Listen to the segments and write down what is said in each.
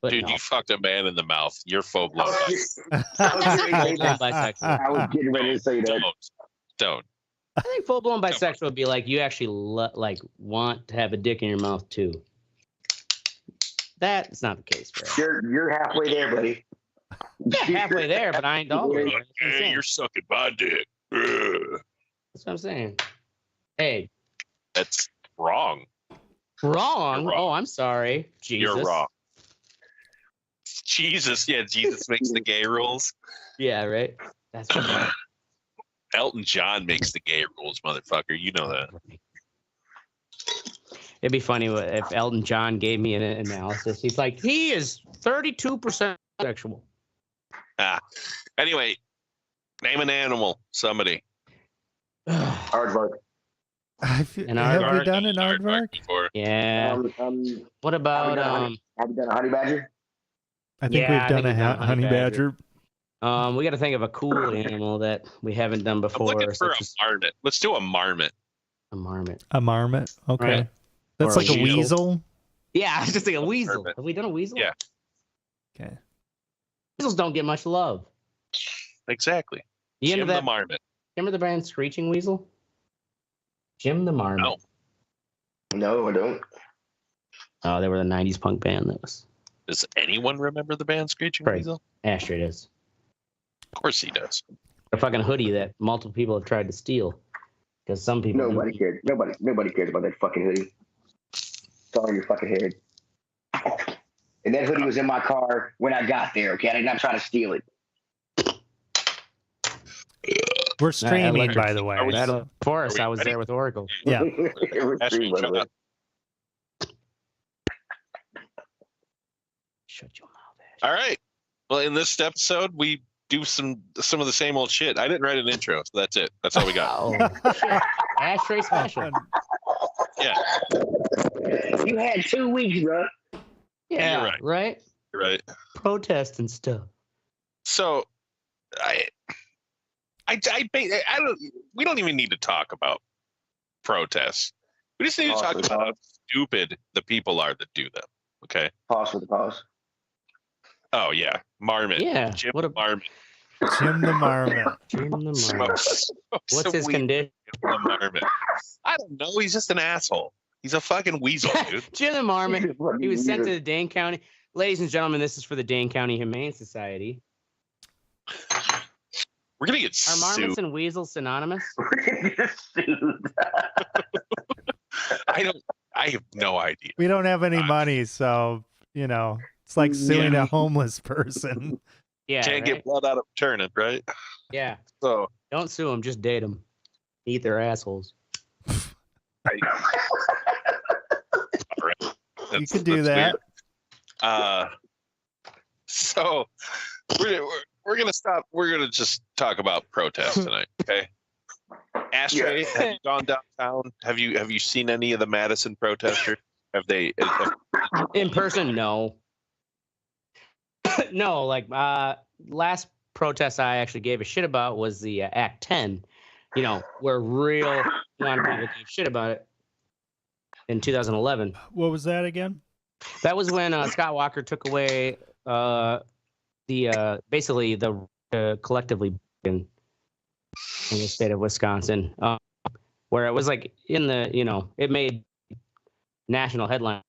But Dude, no. you fucked a man in the mouth. You're full-blown. Full-blown bisexual. I was getting ready to say that. Don't. I think full-blown bisexual would be like you actually like want to have a dick in your mouth too. That's not the case, bro. You're halfway there, buddy. Yeah, halfway there, but I ain't all the way there. That's what I'm Hey, saying. you're sucking my dick. Ugh. That's what I'm saying. Hey, That's wrong. wrong? You're wrong. Oh, I'm sorry. Jesus. You're wrong. Jesus, yeah, Jesus makes the gay rules. Yeah, right. That's right. Elton John makes the gay rules, motherfucker. You know that. It'd be funny if Elton John gave me an analysis. He's like, he is 32% sexual. Anyway, name an animal. Somebody. Aardvark. Have we done an aardvark? Before. Yeah. What about have you done a honey badger? I think we've done a honey badger. We got to think of a cool animal that we haven't done I'm before. looking for a marmot. Let's do a marmot. A marmot. A marmot. Okay. Right. That's Or like a a weasel. Yeah, it's just like a weasel. Marmot. Have we done a weasel? Yeah. Okay. Weasels don't get much love. Exactly. You Jim into the that? marmot. Remember the band Screeching Weasel? Jim the Marmot. No, I don't. Oh, they were the 90s punk band that was. Does anyone remember the band Screeching Right. Weasel? Ashtray does. Of course he does. A fucking hoodie that multiple people have tried to steal. Because some people. Nobody cares. Nobody cares about that fucking hoodie. It's all in your fucking head. And that hoodie was in my car when I got there. Okay, I did not try to steal it. We're streaming, by the way. Of course, I was there with Oracle. Yeah. Ashley, shut up. Shut your mouth, Ash. All right. Well, in this episode, we do some of the same old shit. I didn't write an intro, so that's it. That's all we got. Oh, shit. Ashtray special. Yeah, You had 2 weeks, bro. Yeah, you're right. you're right. Protest and stuff. So, I don't. We don't even need to talk about protests. We just need to talk about how stupid the people are that do them. Okay. Pause for the pause. Oh yeah, marmot. Yeah. Jim What a Marmot. Jim the marmot. Jim the Marmot. Smokes What's his weed. condition? Jim the Marmot. I don't know. He's just an asshole. He's a fucking weasel, dude. Jim the Marmot. He was sent to the Dane County. Ladies and gentlemen, this is for the Dane County Humane Society. We're gonna get Are sued. marmots and weasels synonymous? I have no idea. We don't have any money, so it's like suing a homeless person. Yeah. Can't get blood out of a turnip, right? Yeah. So Don't sue them. Just date them. Eat their assholes. all right. You can do that. Weird. So we're gonna stop. We're gonna just talk about protests tonight, okay? Ashtray, have you gone downtown? Have you seen any of the Madison protesters? Have they? In person, no. No, like last protest I actually gave a shit about was the Act 10. Where real a lot of people gave shit about it in 2011. What was that again? That was when Scott Walker took away basically the collectively in the state of Wisconsin, where it was like in the it made national headline.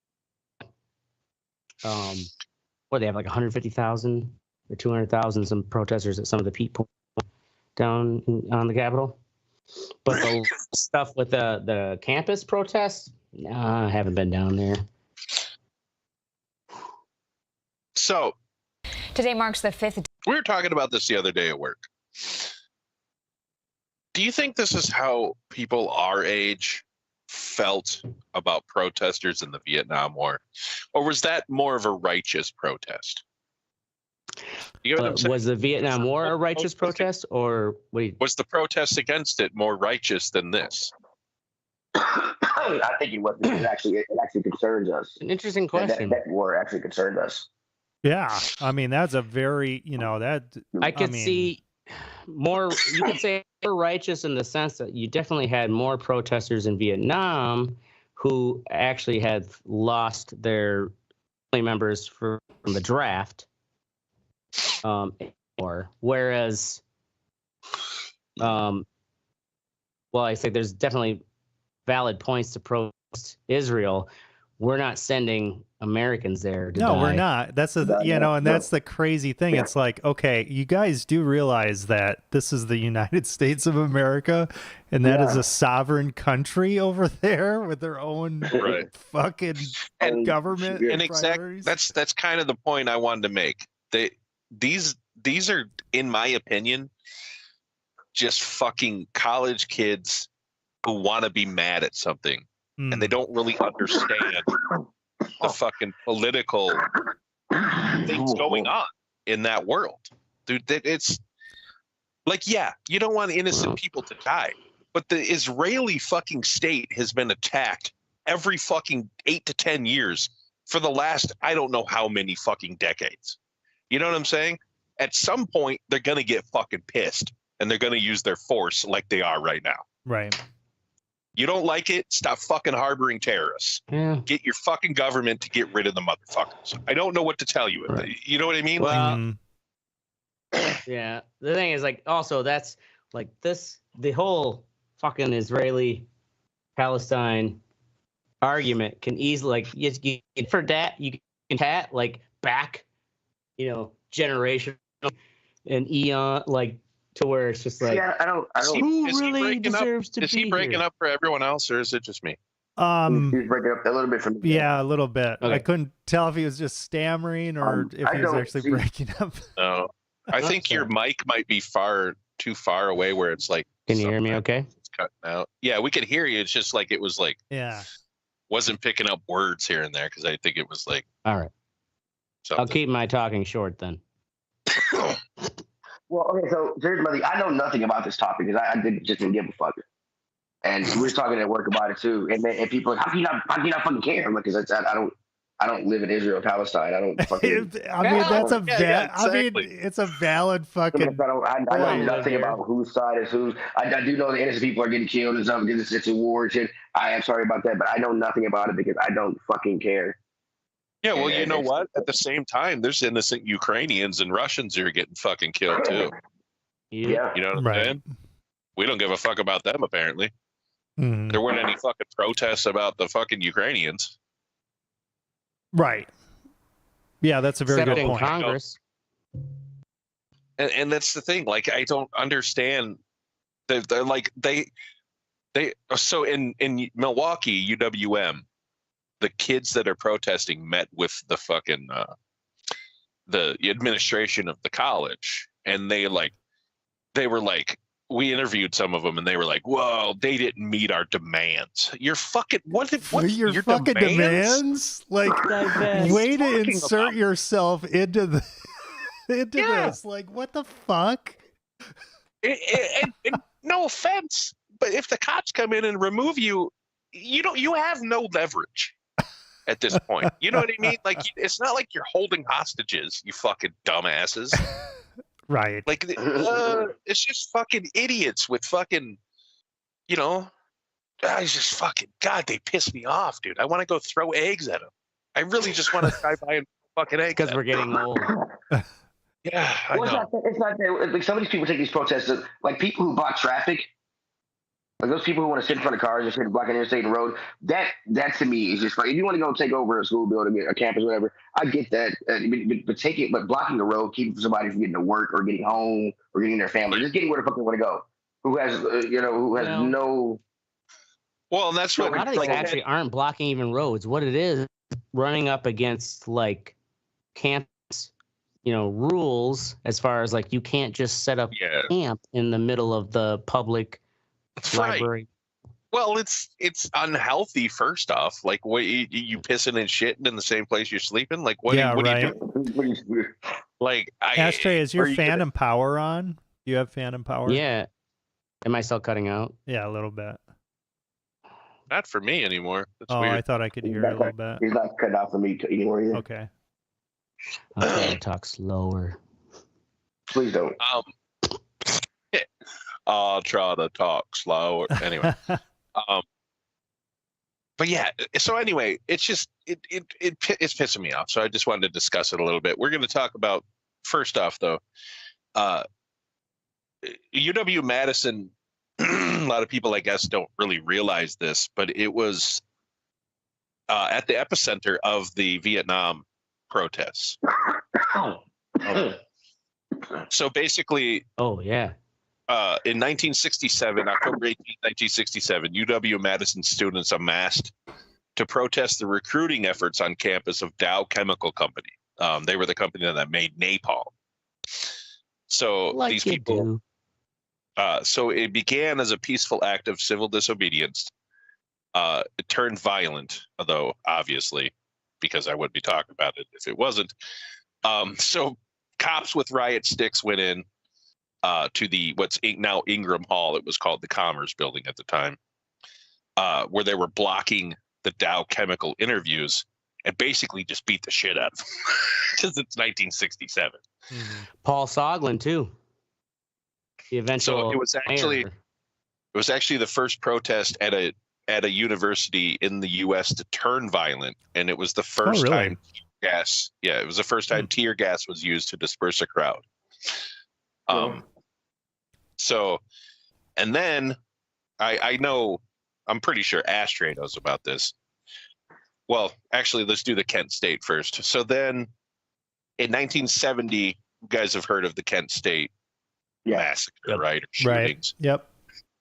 What they have like 150,000 or 200,000 some protesters at some of the people down on the Capitol. But the stuff with the campus protests, nah, I haven't been down there. So Today marks the 5th. we were talking about this the other day at work. Do you think this is how people our age felt about protesters in the Vietnam War, or was that more of a righteous protest? You know what I'm saying? Was the Vietnam War a righteous protest, or Was the protest against it more righteous than this? I think it was. It actually concerns us. an interesting question? That war actually concerned us. Yeah, I mean that's a very I could see more. You could say more righteous in the sense that you definitely had more protesters in Vietnam who actually had lost their members from the draft. Or whereas, well, I think there's definitely valid points to protest Israel. We're not sending Americans there to No, die. we're not. That's and that's the crazy thing. It's like, okay, you guys do realize that this is the United States of America, and that is a sovereign country over there with their own fucking government and priorities. That's kind of the point I wanted to make. These are, in my opinion, just fucking college kids who want to be mad at something. And they don't really understand the fucking political things going on in that world. Dude, it's like, yeah, you don't want innocent people to die, but the Israeli fucking state has been attacked every fucking 8 to 10 years for the last, I don't know how many fucking decades. You know what I'm saying? At some point, they're going to get fucking pissed and they're going to use their force like they are right now. Right. You don't like it? Stop fucking harboring terrorists. Yeah. Get your fucking government to get rid of the motherfuckers. I don't know what to tell you. Right. You know what I mean? Well, yeah. The thing is, like, also that's like the whole fucking Israeli-Palestine argument can easily, like, you for that you can hat like back, generation and eon, like, to where it's just like, Yeah, I don't. who really deserves to be Is he breaking here? up for everyone else, or is it just me? He's breaking up a little bit from me. Yeah, a little bit. Okay. I couldn't tell if he was just stammering or if he was actually breaking up. No, I think your mic might be too far away where it's like. Can you hear me? Okay. It's cutting out. Yeah, we could hear you. It's just like it was like. Yeah. Wasn't picking up words here and there because I think it was like. All right. Something. I'll keep my talking short then. Well, okay, so here's my thing. I know nothing about this topic because I didn't give a fuck. And we were talking at work about it too. And people are like, how can you not fucking care? I'm like, because I don't live in Israel, Palestine. I don't fucking. I mean, that's a exactly. I mean, it's a valid fucking. I know nothing about whose side is whose. I do know the innocent people are getting killed and stuff. It's a war and shit. I am sorry about that, but I know nothing about it because I don't fucking care. Yeah, well, you know what? At the same time, there's innocent Ukrainians and Russians who are getting fucking killed too. Yeah. You know what I'm saying? We don't give a fuck about them, apparently. Mm. There weren't any fucking protests about the fucking Ukrainians. Right. Yeah, that's a very Except good in point. Congress. And that's the thing. Like, I don't understand. They're like, so in Milwaukee, UWM, the kids that are protesting met with the fucking the administration of the college, and they were like, we interviewed some of them, and they were like, "Whoa, they didn't meet our demands." You're fucking what your fucking demands? Like, way to insert yourself into this. Like, what the fuck? And no offense, but if the cops come in and remove you, you have no leverage at this point. You know what I mean? Like, it's not like you're holding hostages, you fucking dumbasses. Right. Like, it's just fucking idiots with fucking, I just fucking, God, they piss me off, dude. I want to go throw eggs at them. I really just want to drive by and fucking eggs. Because we're getting old. Yeah, I know. It's not like some of these people take these protests like people who block traffic. Like those people who want to sit in front of cars and sit and block an interstate and road, that to me is just like, if you want to go take over a school building, a campus, whatever, I get that. But blocking the road, keeping somebody from getting to work or getting home or getting their family, just getting where the fuck they want to go. Who has no. Well, and that's what a lot of these actually aren't blocking even roads. What it is, running up against like campus, rules as far as like you can't just set up camp in the middle of the public. Library. Right. Well, it's unhealthy. First off, like, what you pissing and shitting in the same place you're sleeping? Like, what are you doing? Like, Ashtray, is your phantom power on? Do you have phantom power? Yeah. Am I still cutting out? Yeah, a little bit. Not for me anymore. That's weird. I thought I could hear it a little bit. He's not cutting out for me anymore either. Okay. I'll try to talk slower. Please don't. I'll try to talk slower. Anyway, but yeah, so anyway, it's just it's pissing me off. So I just wanted to discuss it a little bit. We're going to talk about, first off though, UW Madison. A lot of people, I guess, don't really realize this, but it was at the epicenter of the Vietnam protests. So basically, Oh yeah. In 1967, October 18, 1967, UW-Madison students amassed to protest the recruiting efforts on campus of Dow Chemical Company. They were the company that made napalm. So Like these you people. do. So it began as a peaceful act of civil disobedience. It turned violent, although obviously, because I wouldn't be talking about it if it wasn't. So cops with riot sticks went in to the what's now Ingram Hall. It was called the Commerce Building at the time, where they were blocking the Dow Chemical interviews and basically just beat the shit out of them because it's 1967. Mm-hmm. Paul Soglin too. The eventual. So it was actually the first protest at a university in the U.S. to turn violent, and it was the first time gas. Yeah, it was the first time tear gas was used to disperse a crowd. So, and then I know, I'm pretty sure Ashtray knows about this. Well, actually, let's do the Kent State first. So then in 1970, you guys have heard of the Kent State massacre, right? Or shootings. Right. Yep.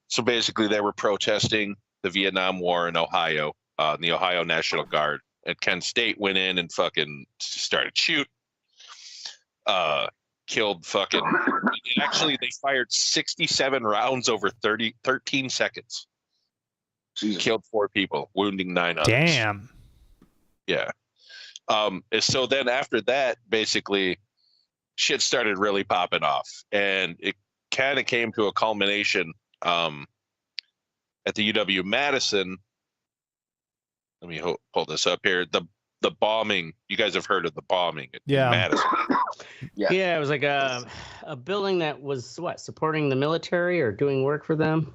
So basically, they were protesting the Vietnam War in Ohio. The Ohio National Guard at Kent State went in and fucking started shooting. Killed fucking. Actually, they fired 67 rounds over 13 seconds. Jesus. Killed 4 people, wounding 9 others. Damn. Yeah. So then after that, basically, shit started really popping off, and it kind of came to a culmination at the UW Madison. Let me pull this up here. The bombing. You guys have heard of the bombing at Madison? Yeah, it was like a building that was supporting the military or doing work for them.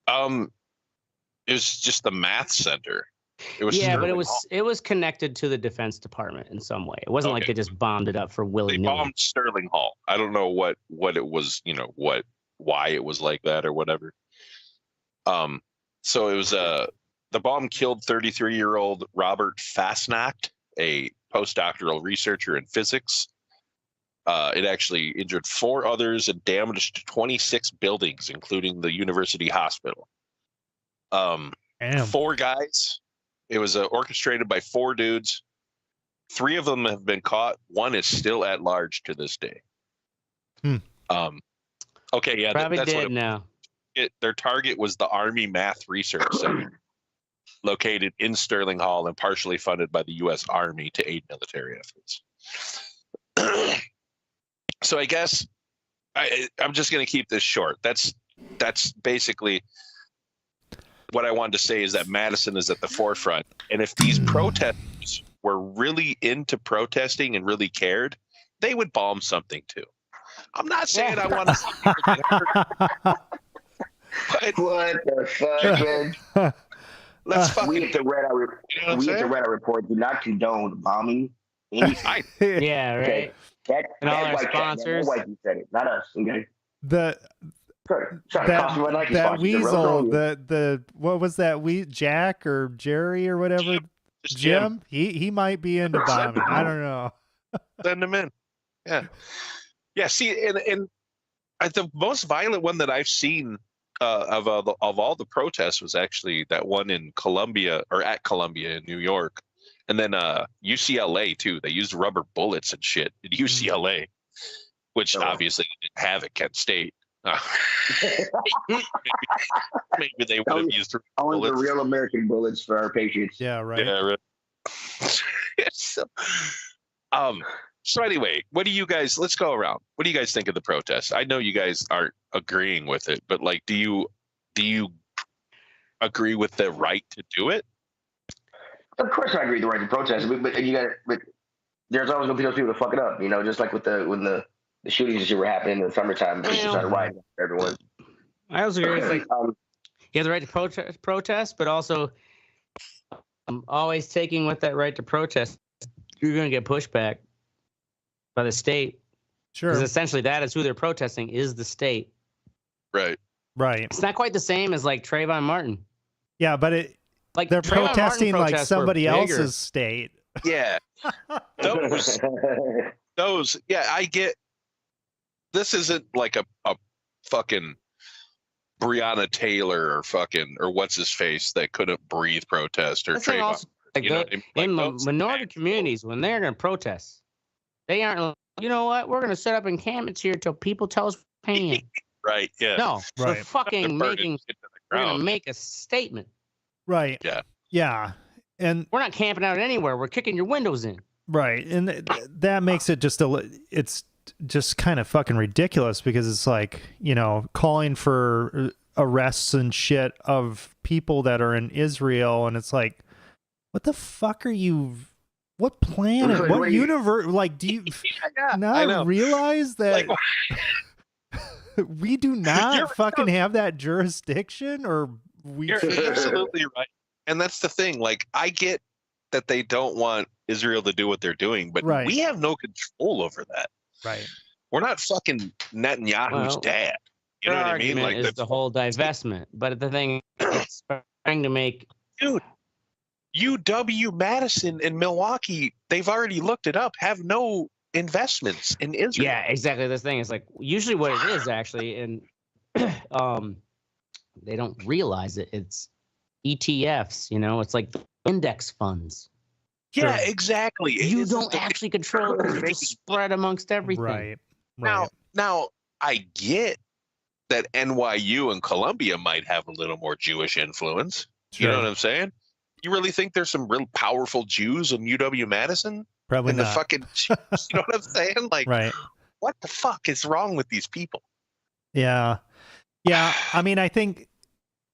It was just the math center. It was but Sterling Hall. it was connected to the Defense Department in some way. It wasn't like they just bombed it up for willy-nilly. They bombed Sterling Hall. I don't know what it was, why it was like that or whatever. So it was the bomb killed 33-year-old Robert Fastnacht, a postdoctoral researcher in physics. It actually injured 4 others and damaged 26 buildings, including the university hospital. 4 guys. It was orchestrated by 4 dudes. 3 of them have been caught. 1 is still at large to this day. Okay, yeah, Probably that's dead what now. Their target was the Army Math Research Center, located in Sterling Hall and partially funded by the U.S. Army to aid military efforts. So I guess I'm just going to keep this short. That's basically what I wanted to say, is that Madison is at the forefront. And if these protesters were really into protesting and really cared, they would bomb something too. I'm not saying I want to see people get hurt. But what the fuck, man? Let's fucking. We at the Red Eye Report do not condone bombing. Yeah, right. Okay. And all our white sponsors. That white said it, not us. Okay. That sponsor, weasel, the what was that? Jack or Jerry or whatever? Jim. He might be into bombing. I don't know. Send him in. Yeah. See, and the most violent one that I've seen of all the protests was actually that one in Columbia, or at Columbia in New York, and then UCLA too. They used rubber bullets and shit at UCLA, which obviously didn't have at Kent State. Maybe they would have used only the real American bullets for our patriots. Yeah, right. Yeah, right. So anyway, what do you guys? Let's go around. What do you guys think of the protest? I know you guys aren't agreeing with it, but like, do you agree with the right to do it? Of course, I agree with the right to protest, but there's always gonna be those people to fuck it up. Just like when the shootings that were happening in the summertime, people started rioting everyone. I also agree. It's like you have the right to protest, but also always taking with that right to protest, you're going to get pushback by the state. Sure. Because essentially that is who they're protesting, is the state. Right. Right. It's not quite the same as like Trayvon Martin. Yeah, but it Like they're Trayvon Martin protesting like protests were somebody bigger. else's state. Yeah. Those. Yeah, I get. This isn't like a fucking Breonna Taylor or what's his face that couldn't breathe protest or That's not Trayvon. also, like, You know what I mean? Like in those minority actual- communities, when they're going to protest, they aren't like, you know what, we're going to set up encampments here till people tell us we're paying. Right. Yeah. No, we're Right. fucking Burning making, shit to the we're going to ground. make a statement. Right. Yeah. Yeah. And We're not camping out anywhere. We're kicking your windows in. right. And that makes it just it's just kind of fucking ridiculous because it's like, calling for arrests and shit of people that are in Israel. And it's like, what the fuck are you, what planet, what universe, like, do you I know. not realize that we do not You're fucking have that jurisdiction or we You're absolutely right. And that's the thing. Like, I get that they don't want Israel to do what they're doing, but Right. we have no control over that. Right. We're not fucking Netanyahu's Well, dad. You know Their what I mean? argument Like is the whole divestment. But the thing is, trying to make dude, UW Madison and Milwaukee, they've already looked it up, have no investments in Israel. yeah, exactly. This thing is like usually what it is actually, and they don't realize it. It's ETFs. It's like index funds. Yeah, Sure. exactly. You It's don't just- actually control it. 'Cause it's just spread amongst everything. Right. Now, I get that NYU and Columbia might have a little more Jewish influence. You know what I'm saying? You really think there's some real powerful Jews in UW Madison? Probably And the not. fucking, you know what I'm saying? Like, Right. what the fuck is wrong with these people? Yeah. Yeah. I mean, I think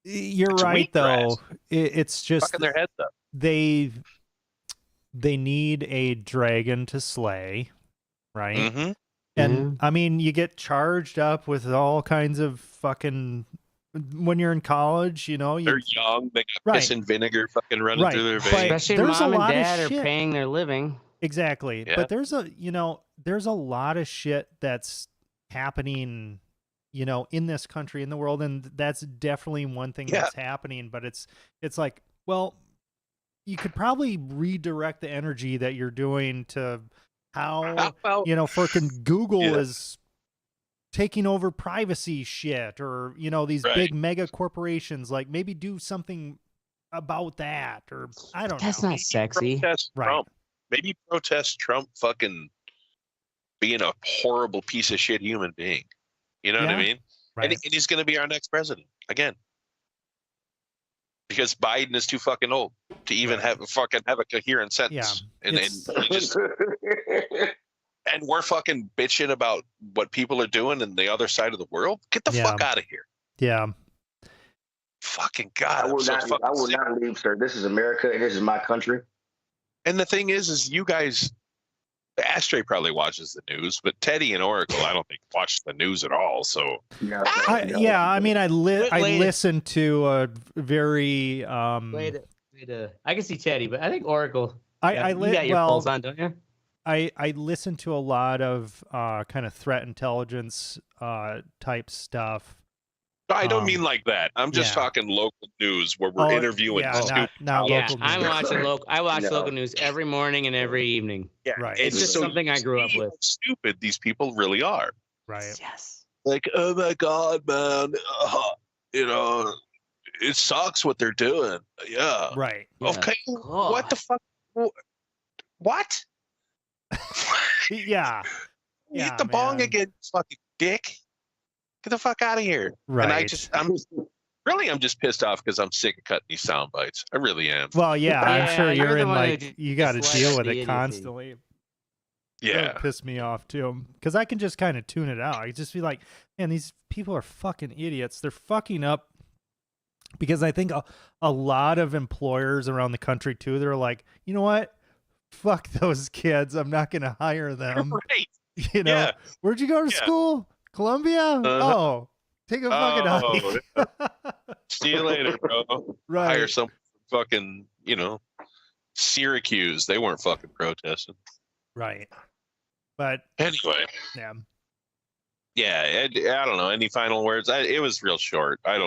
you're It's right, wheatgrass. though. It's just Fucking their heads up. they need a dragon to slay, right? Mm-hmm. And I mean, you get charged up with all kinds of fucking when you're in college, They're young. They got Right. piss and vinegar fucking running Right. through their But- veins. Especially There's if a mom and lot of dad are shit. paying their living. exactly. Yeah. But there's a lot of shit that's happening, in this country, in the world, and that's definitely one thing Yeah. that's happening. But it's like, well, you could probably redirect the energy that you're doing to how Well, freaking Google Yeah. is taking over privacy shit, or these Right. big mega corporations. Like, maybe do something about that, or I don't That's know. not sexy. protest Right. Trump. Maybe protest Trump fucking being a horrible piece of shit human being. You know what I Yeah. mean? Right. And he's going to be our next president again. Because Biden is too fucking old to even have a coherent sentence. And it's- he just, and we're fucking bitching about what people are doing in the other side of the world. Get the Yeah. fuck out of here. Yeah. Fucking God. I I'm will so not. fucking I will sick. not leave, sir. This is America, and this is my country. And the thing is you guys, Ashtray probably watches the news, but Teddy and Oracle, I don't think watch the news at all. So No, Yeah. I mean, I Wait. listen to a very Wait a, I can see Teddy, but I think Oracle. I you got your well, pulse on, don't you? I listen to a lot of kind of threat intelligence type stuff. I don't mean like that. I'm just yeah. talking local news where we're interviewing. Yeah, stupid not Yeah, local I'm news. watching local. I watch No. local news every morning and every evening. Yeah, Right. It's just so something I grew up see with. how stupid these people really are. Right. Yes. Like, oh my God, man. It sucks what they're doing. Yeah. Right. Yeah. Okay. What the fuck? What? Yeah. Hit the bong man. again, fucking dick. Get the fuck out of here. Right. And I'm just pissed off because I'm sick of cutting these sound bites. I really am. Well, yeah, I'm Yeah, sure you're you're the in one who like you got to just deal likes with the it idiocy. constantly. That Yeah. would piss me off too, because I can just kind of tune it out. I just be like, man, these people are fucking idiots. They're fucking up. Because I think a lot of employers around the country too, they're like, you know what? Fuck those kids. I'm not going to hire them. Right. Yeah. Where'd you go to Yeah. school? Columbia? Oh, take a fucking hike. See you later, bro. Right. Hire some fucking, Syracuse. They weren't fucking protesting. Right. But anyway, yeah. Yeah, I don't know. Any final words? It was real short. I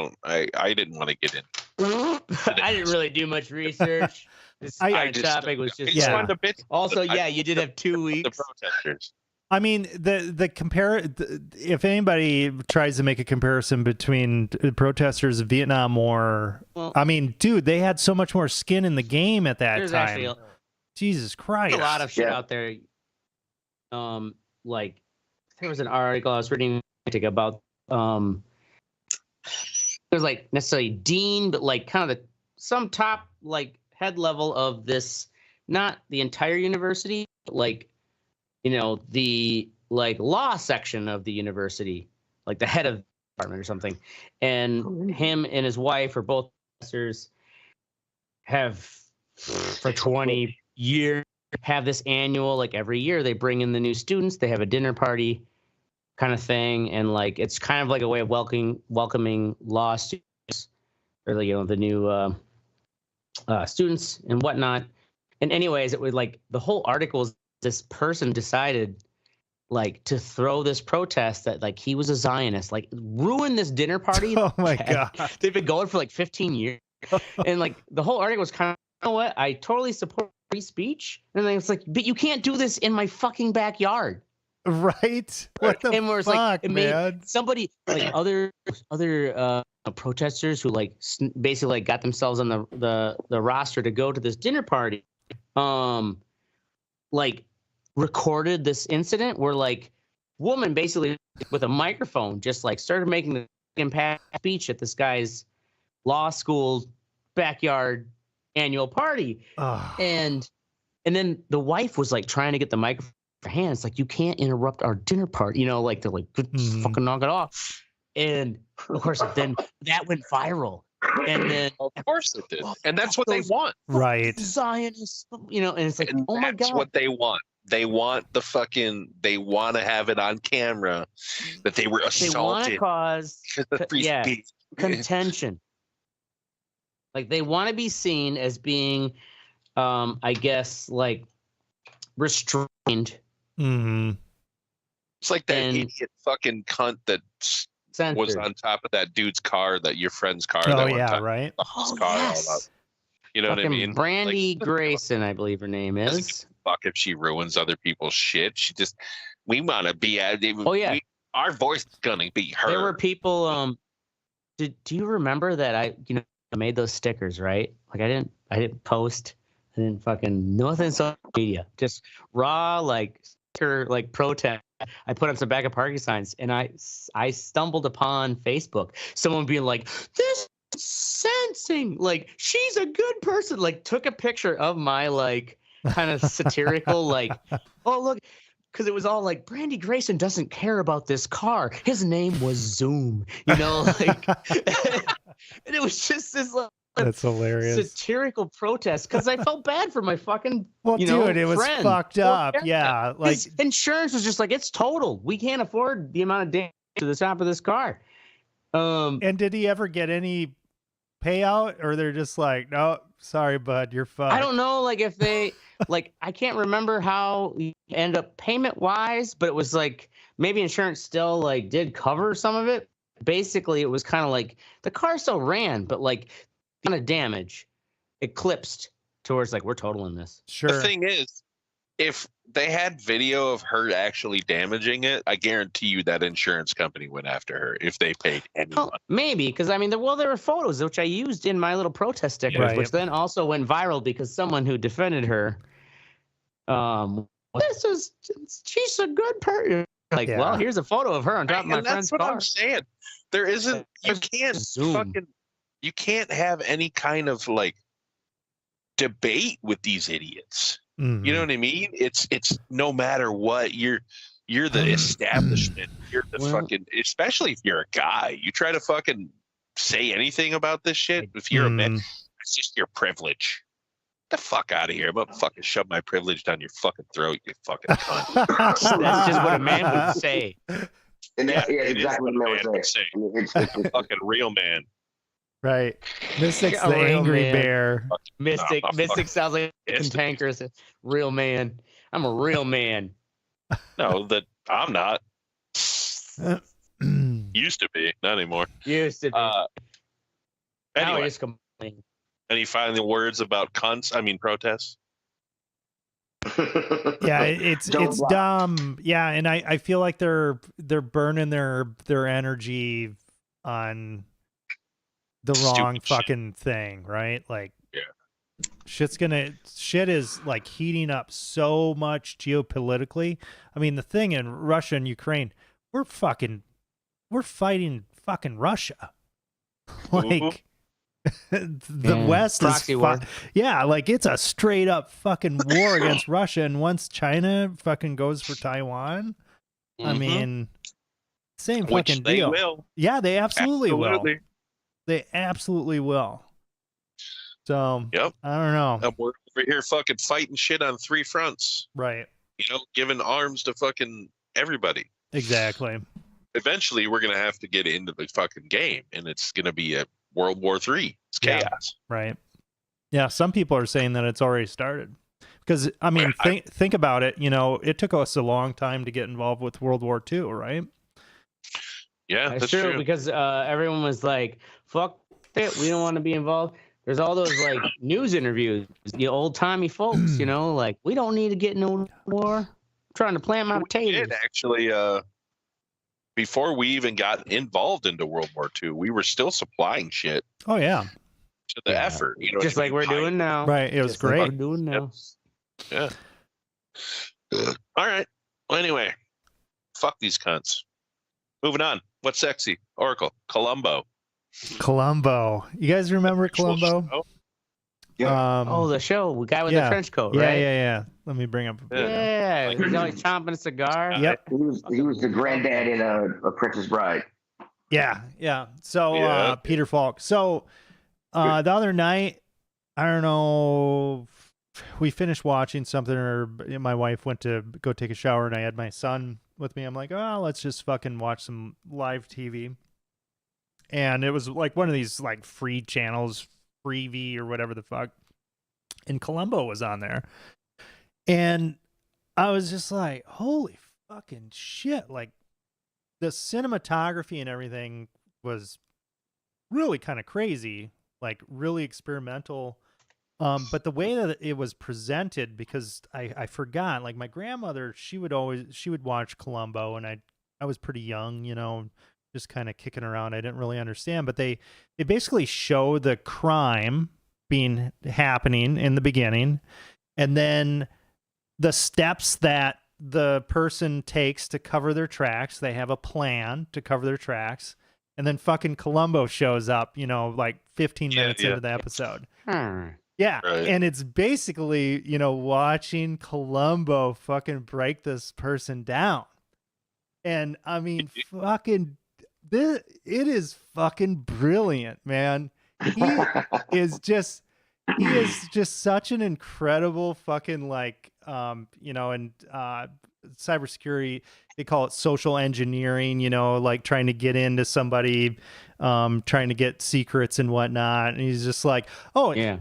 didn't want to get in. I didn't really do much research. This topic was just Also, you did have 2 weeks. The protesters. I mean, if anybody tries to make a comparison between protesters of Vietnam War, I mean, dude, they had so much more skin in the game at that time. Jesus Christ. A lot of shit out there. Like, there was an article I was reading about there's like necessarily dean, but like kind of some top like head level of this, not the entire university, but like, the like law section of the university, like the head of the department or something. And him and his wife are both professors, have for 20 years have this annual, like every year they bring in the new students, they have a dinner party kind of thing, and like it's kind of like a way of welcoming law students, or the new students and whatnot. And anyways, it was like the whole article is this person decided like to throw this protest that like he was a Zionist, like ruin this dinner party. Oh my God. They've been going for like 15 years. And like the whole article was kind of, you know what? I totally support free speech. And then it's like, but you can't do this in my fucking backyard. Right? What the and fuck, like, it man? made somebody like other protesters who like basically like got themselves on the roster to go to this dinner party, like recorded this incident where like woman basically with a microphone just like started making the impact speech at this guy's law school backyard annual party. And then the wife was like trying to get the microphone in her hands, like, you can't interrupt our dinner party, like they're like fucking knock it off. And of course then that went viral. And then of course it did. And that's what they want. Right. Zionists, and it's like, and oh my God. That's what they want. They want they want to have it on camera that they were assaulted. They want to cause speech. contention. Like they want to be seen as being, I guess, like restrained. Mm-hmm. It's like that idiot fucking cunt that censored. Was on top of that dude's car, that your friend's car. Oh, yeah, right. Yes. You know what I mean? Brandy Grayson, I believe her name is. Fuck if she ruins other people's shit. We want to be at. Our voice is gonna be heard. There were people. Do you remember that I made those stickers, right? Like I didn't post. I didn't fucking nothing social media. Just raw like sticker like protest. I put up some backup parking signs, and I stumbled upon Facebook. Someone being like, "This is sensing, like she's a good person." Like took a picture of my like kind of satirical like, oh look, because it was all like Brandy Grayson doesn't care about this car. His name was Zoom, like, and it was just this like. That's hilarious. Satirical protest because I felt bad for my fucking dude, it was friend. fucked up. Yeah, like his insurance was just like, it's total. We can't afford the amount of damage to the top of this car. And did he ever get any payout, or they're just like, no, sorry, bud, you're fucked? I don't know, like if they like, I can't remember how you end up payment wise, but it was like maybe insurance still like did cover some of it. Basically, it was kind of like the car still ran, but like. Kind of damage eclipsed towards like we're totaling this. Sure. The thing is, if they had video of her actually damaging it, I guarantee you that insurance company went after her if they paid anyone. Well, maybe because I mean, there were photos which I used in my little protest stickers, which then also went viral because someone who defended her, she's a good person. Like, well, here's a photo of her on top of my friend's car. That's what I'm saying. There isn't. You can't fucking. You can't have any kind of like debate with these idiots. Mm-hmm. You know what I mean? It's no matter what, you're the establishment. You're the fucking, especially if you're a guy, you try to fucking say anything about this shit. If you're a man, it's just your privilege. Get the fuck out of here. I'm gonna fucking shove my privilege down your fucking throat, you fucking cunt. That's just what a man would say. And exactly what a man would say. It's a fucking real man. Right. Mystic's A the real angry man. bear. Mystic sounds like a cantankerous real man. I'm a real man. No, that I'm not. Used to be, not anymore. Used to be. Now I Anyway, just complain. any final words about cunts? I mean, protests. Yeah, it's Don't block. dumb. Yeah, and I feel like they're burning their energy on the wrong Stupid shit. fucking thing, right? Like, Yeah. shit is like heating up so much geopolitically. I mean, the thing in Russia and Ukraine, we're fighting fucking Russia. Like the West Proxy is war. yeah, like it's a straight up fucking war against Russia, and once China fucking goes for Taiwan, I Mhm. mean, same Which fucking they deal. will. Yeah, they absolutely will. Absolutely. They absolutely will. So Yep. I don't know. And we're over here fucking fighting shit on 3 fronts. Right. You know, giving arms to fucking everybody. Exactly. Eventually, we're gonna have to get into the fucking game, and it's gonna be a World War III. It's Yeah. chaos. Right. Yeah, some people are saying that it's already started. Because I mean, Well, think about it. You know, it took us a long time to get involved with World War II, right? Yeah, That's that's true, true. because everyone was like, "Fuck it, we don't want to be involved." There's all those like news interviews, the old timey folks, you know, like we don't need to get in no war. I'm trying to plant my We potatoes. did actually. Before we even got involved into World War II, we were still supplying shit Oh yeah. to the Yeah. effort. You know, Just to like be we're doing now. Right. It was Just like great. we're doing now. Yeah. All right. Well, anyway, fuck these cunts. Moving on. What's sexy? Oracle. Columbo. Columbo. You guys remember Columbo? Oh, Oh, the show, the guy with yeah. the trench coat, Yeah, right? yeah. Let me bring up. Yeah, Like- he's always chomping a cigar. Yep. He was the granddad in a Princess Bride. Yeah, yeah. So Yeah. Peter Falk. So the other night, I don't know, we finished watching something, or my wife went to go take a shower, and I had my son with me. I'm like, oh, let's just fucking watch some live TV. And it was like one of these like free channels, Freevee or whatever the fuck. And Columbo was on there. And I was just like, holy fucking shit. Like the cinematography and everything was really kind of crazy, like really experimental. But the way that it was presented, because I forgot, like my grandmother, she would watch Columbo, and I was pretty young, you know, just kind of kicking around. I didn't really understand, but they basically show the crime happening in the beginning, and then the steps that the person takes to cover their tracks. They have a plan to cover their tracks, and then fucking Columbo shows up, you know, like 15 minutes into the episode. Yeah, Right. and it's basically, you know, watching Columbo fucking break this person down. And I mean, fucking, it is fucking brilliant, man. He is just such an incredible fucking, like, you know, and cybersecurity, they call it social engineering, you know, like trying to get into somebody, trying to get secrets and whatnot. And he's just like, oh, Yeah.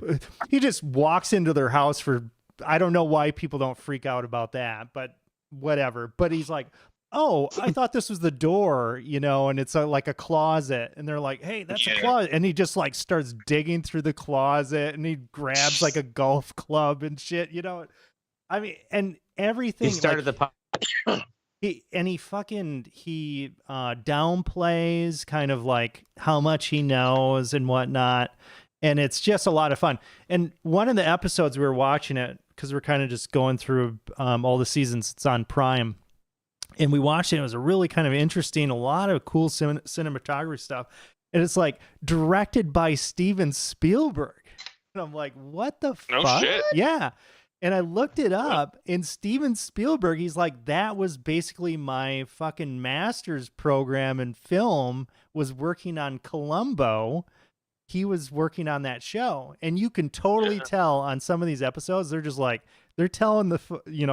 he just walks into their house for, I don't know why people don't freak out about that, but whatever. But he's like, oh, I thought this was the door, you know, and it's like a closet. And they're like, hey, that's a closet. And he just like starts digging through the closet, and he grabs like a golf club and shit, you know. I mean, and everything. He started like, he downplays kind of like how much he knows and whatnot. And it's just a lot of fun. And one of the episodes we were watching it, because we're kind of just going through all the seasons, it's on Prime. And we watched it. It was a really kind of interesting, a lot of cool cinematography stuff. And it's like directed by Steven Spielberg. And I'm like, what the No fuck? shit. Yeah. And I looked it up, and Steven Spielberg, he's like, that was basically my fucking master's program in film, was working on Columbo. He was working on that show. And you can totally tell on some of these episodes, they're just like, they're telling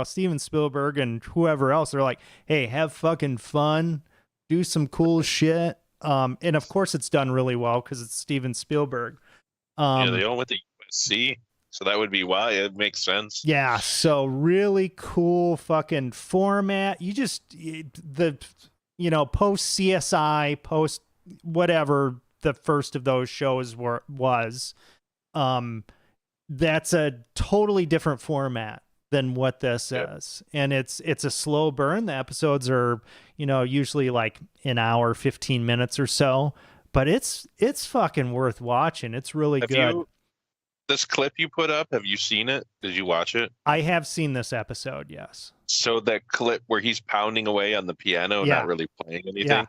Steven Spielberg and whoever else, they're like, hey, have fucking fun, do some cool shit, And of course it's done really well because it's Steven Spielberg. Yeah, they all went to USC, so that would be why. It makes sense. Yeah, so really cool fucking format. You just post CSI, post whatever the first of those shows was. That's a totally different format than what this is, and it's a slow burn. The episodes are usually like an hour, 15 minutes or so, but it's fucking worth watching. It's really good. This clip you put up, have you seen it? Did you watch it? I have seen this episode, yes. So that clip where he's pounding away on the piano, not really playing anything.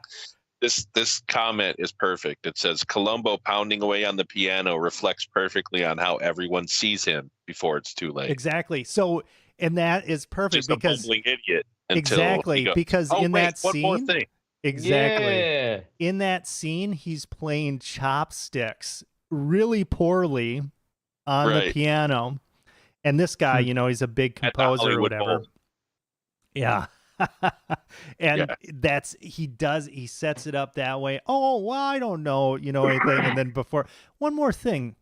This comment is perfect. It says Columbo pounding away on the piano reflects perfectly on how everyone sees him before it's too late. Exactly. So, and that is perfect just because a bumbling idiot. Exactly, because in that scene, one more thing. Exactly. Yeah. In that scene, he's playing chopsticks really poorly on the piano. And this guy, he's a big composer or whatever. Bowl. Yeah. And he sets it up that way. Oh, well, I don't know, anything. And then one more thing.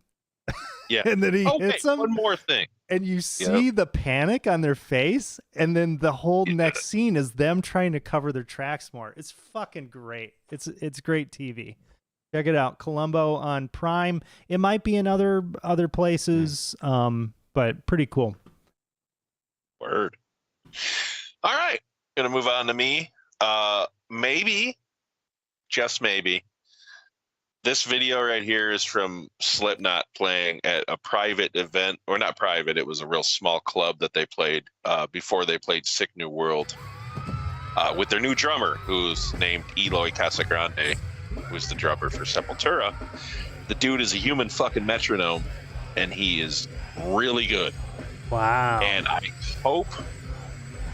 Yeah. And then he hits him. One more thing. And you see the panic on their face. And then the whole next scene is them trying to cover their tracks more. It's fucking great. It's great TV. Check it out. Columbo on Prime. It might be in other places, but pretty cool. Word. All right. Gonna move on to me. Maybe, just maybe, this video right here is from Slipknot playing at a private event, or not private, it was a real small club that they played before they played Sick New World with their new drummer, who's named Eloy Casagrande, who's the drummer for Sepultura. The dude is a human fucking metronome, and he is really good. Wow. And I hope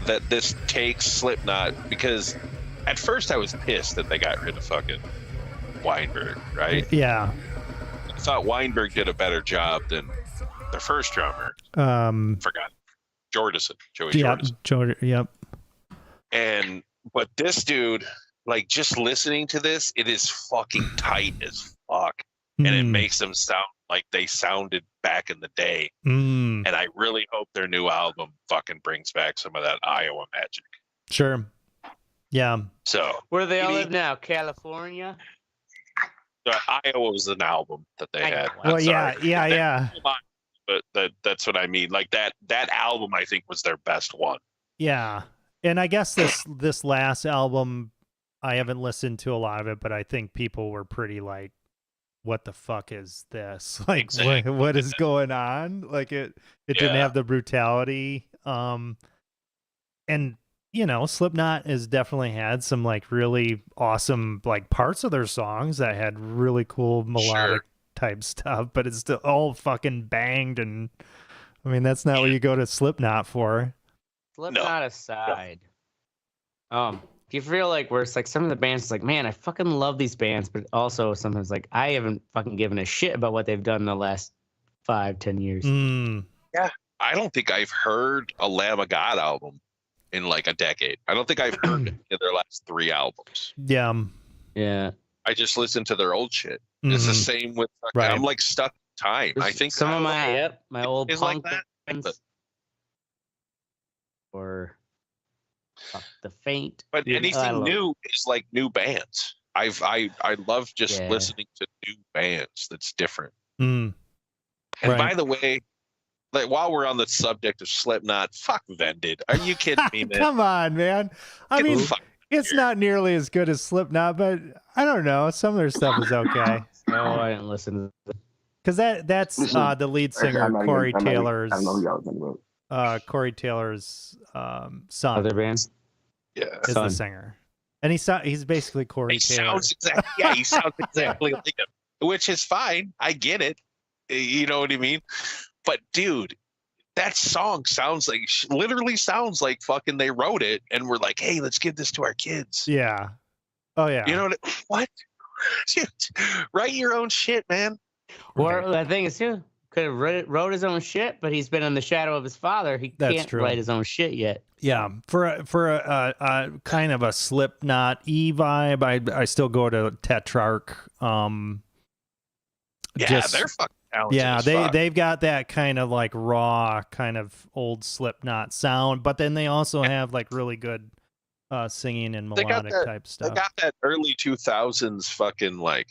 that this takes Slipknot, because at first I was pissed that they got rid of fucking Weinberg, right? Yeah. I thought Weinberg did a better job than their first drummer. Forgot. Jordison. Joey Jordison. Yep. But this dude, like, just listening to this, it is fucking tight as fuck. And it makes them sound like they sounded back in the day. And I really hope their new album fucking brings back some of that Iowa magic. Sure. Yeah. So where do they all live now? California? Iowa was an album that they had. Well, yeah. But that's what I mean. Like that album, I think, was their best one. Yeah. And I guess this last album, I haven't listened to a lot of it, but I think people were pretty like, what the fuck is this? Like, exactly. what is going on? Like it didn't have the brutality. And Slipknot has definitely had some like really awesome like parts of their songs that had really cool melodic type stuff, but it's still all fucking banged. And I mean, that's not what you go to Slipknot for. Slipknot aside. Do you feel like where it's like some of the bands, it's like, man, I fucking love these bands, but also sometimes like I haven't fucking given a shit about what they've done in the last 5-10 years. Yeah, I don't think I've heard a Lamb of God album in like a decade. I don't think I've heard any of their last 3 albums. Yeah. I just listen to their old shit. It's the same with. I'm like stuck in time. I think some of my old punk like bands, or the Faint. But anything new is like new bands. I love just listening to new bands that's different. And by the way, like while we're on the subject of Slipknot, fuck Vended. Are you kidding me, man? Come on, man. I mean, it's not nearly as good as Slipknot, but I don't know. Some of their stuff is okay. No, I didn't listen to that. Because that's the lead singer, Corey Taylor's. I don't know who y'all talking about. Corey Taylor's son. Other bands? Yeah. Is the singer. And he's basically Corey Taylor. He sounds exactly like him, which is fine. I get it. You know what I mean? But dude, that song literally sounds like fucking they wrote it and we're like, hey, let's give this to our kids. Yeah. Oh yeah. You know what? Dude, write your own shit, man. Or the thing is too, could have wrote his own shit, but he's been in the shadow of his father. He That's can't true. write his own shit yet. Yeah, for a kind of a Slipknot vibe, I still go to Tetrarch. Yeah, they're fucking talented. Yeah, as fuck. they've got that kind of like raw, kind of old Slipknot sound, but then they also have like really good singing and They got melodic type They stuff. got that early 2000s fucking like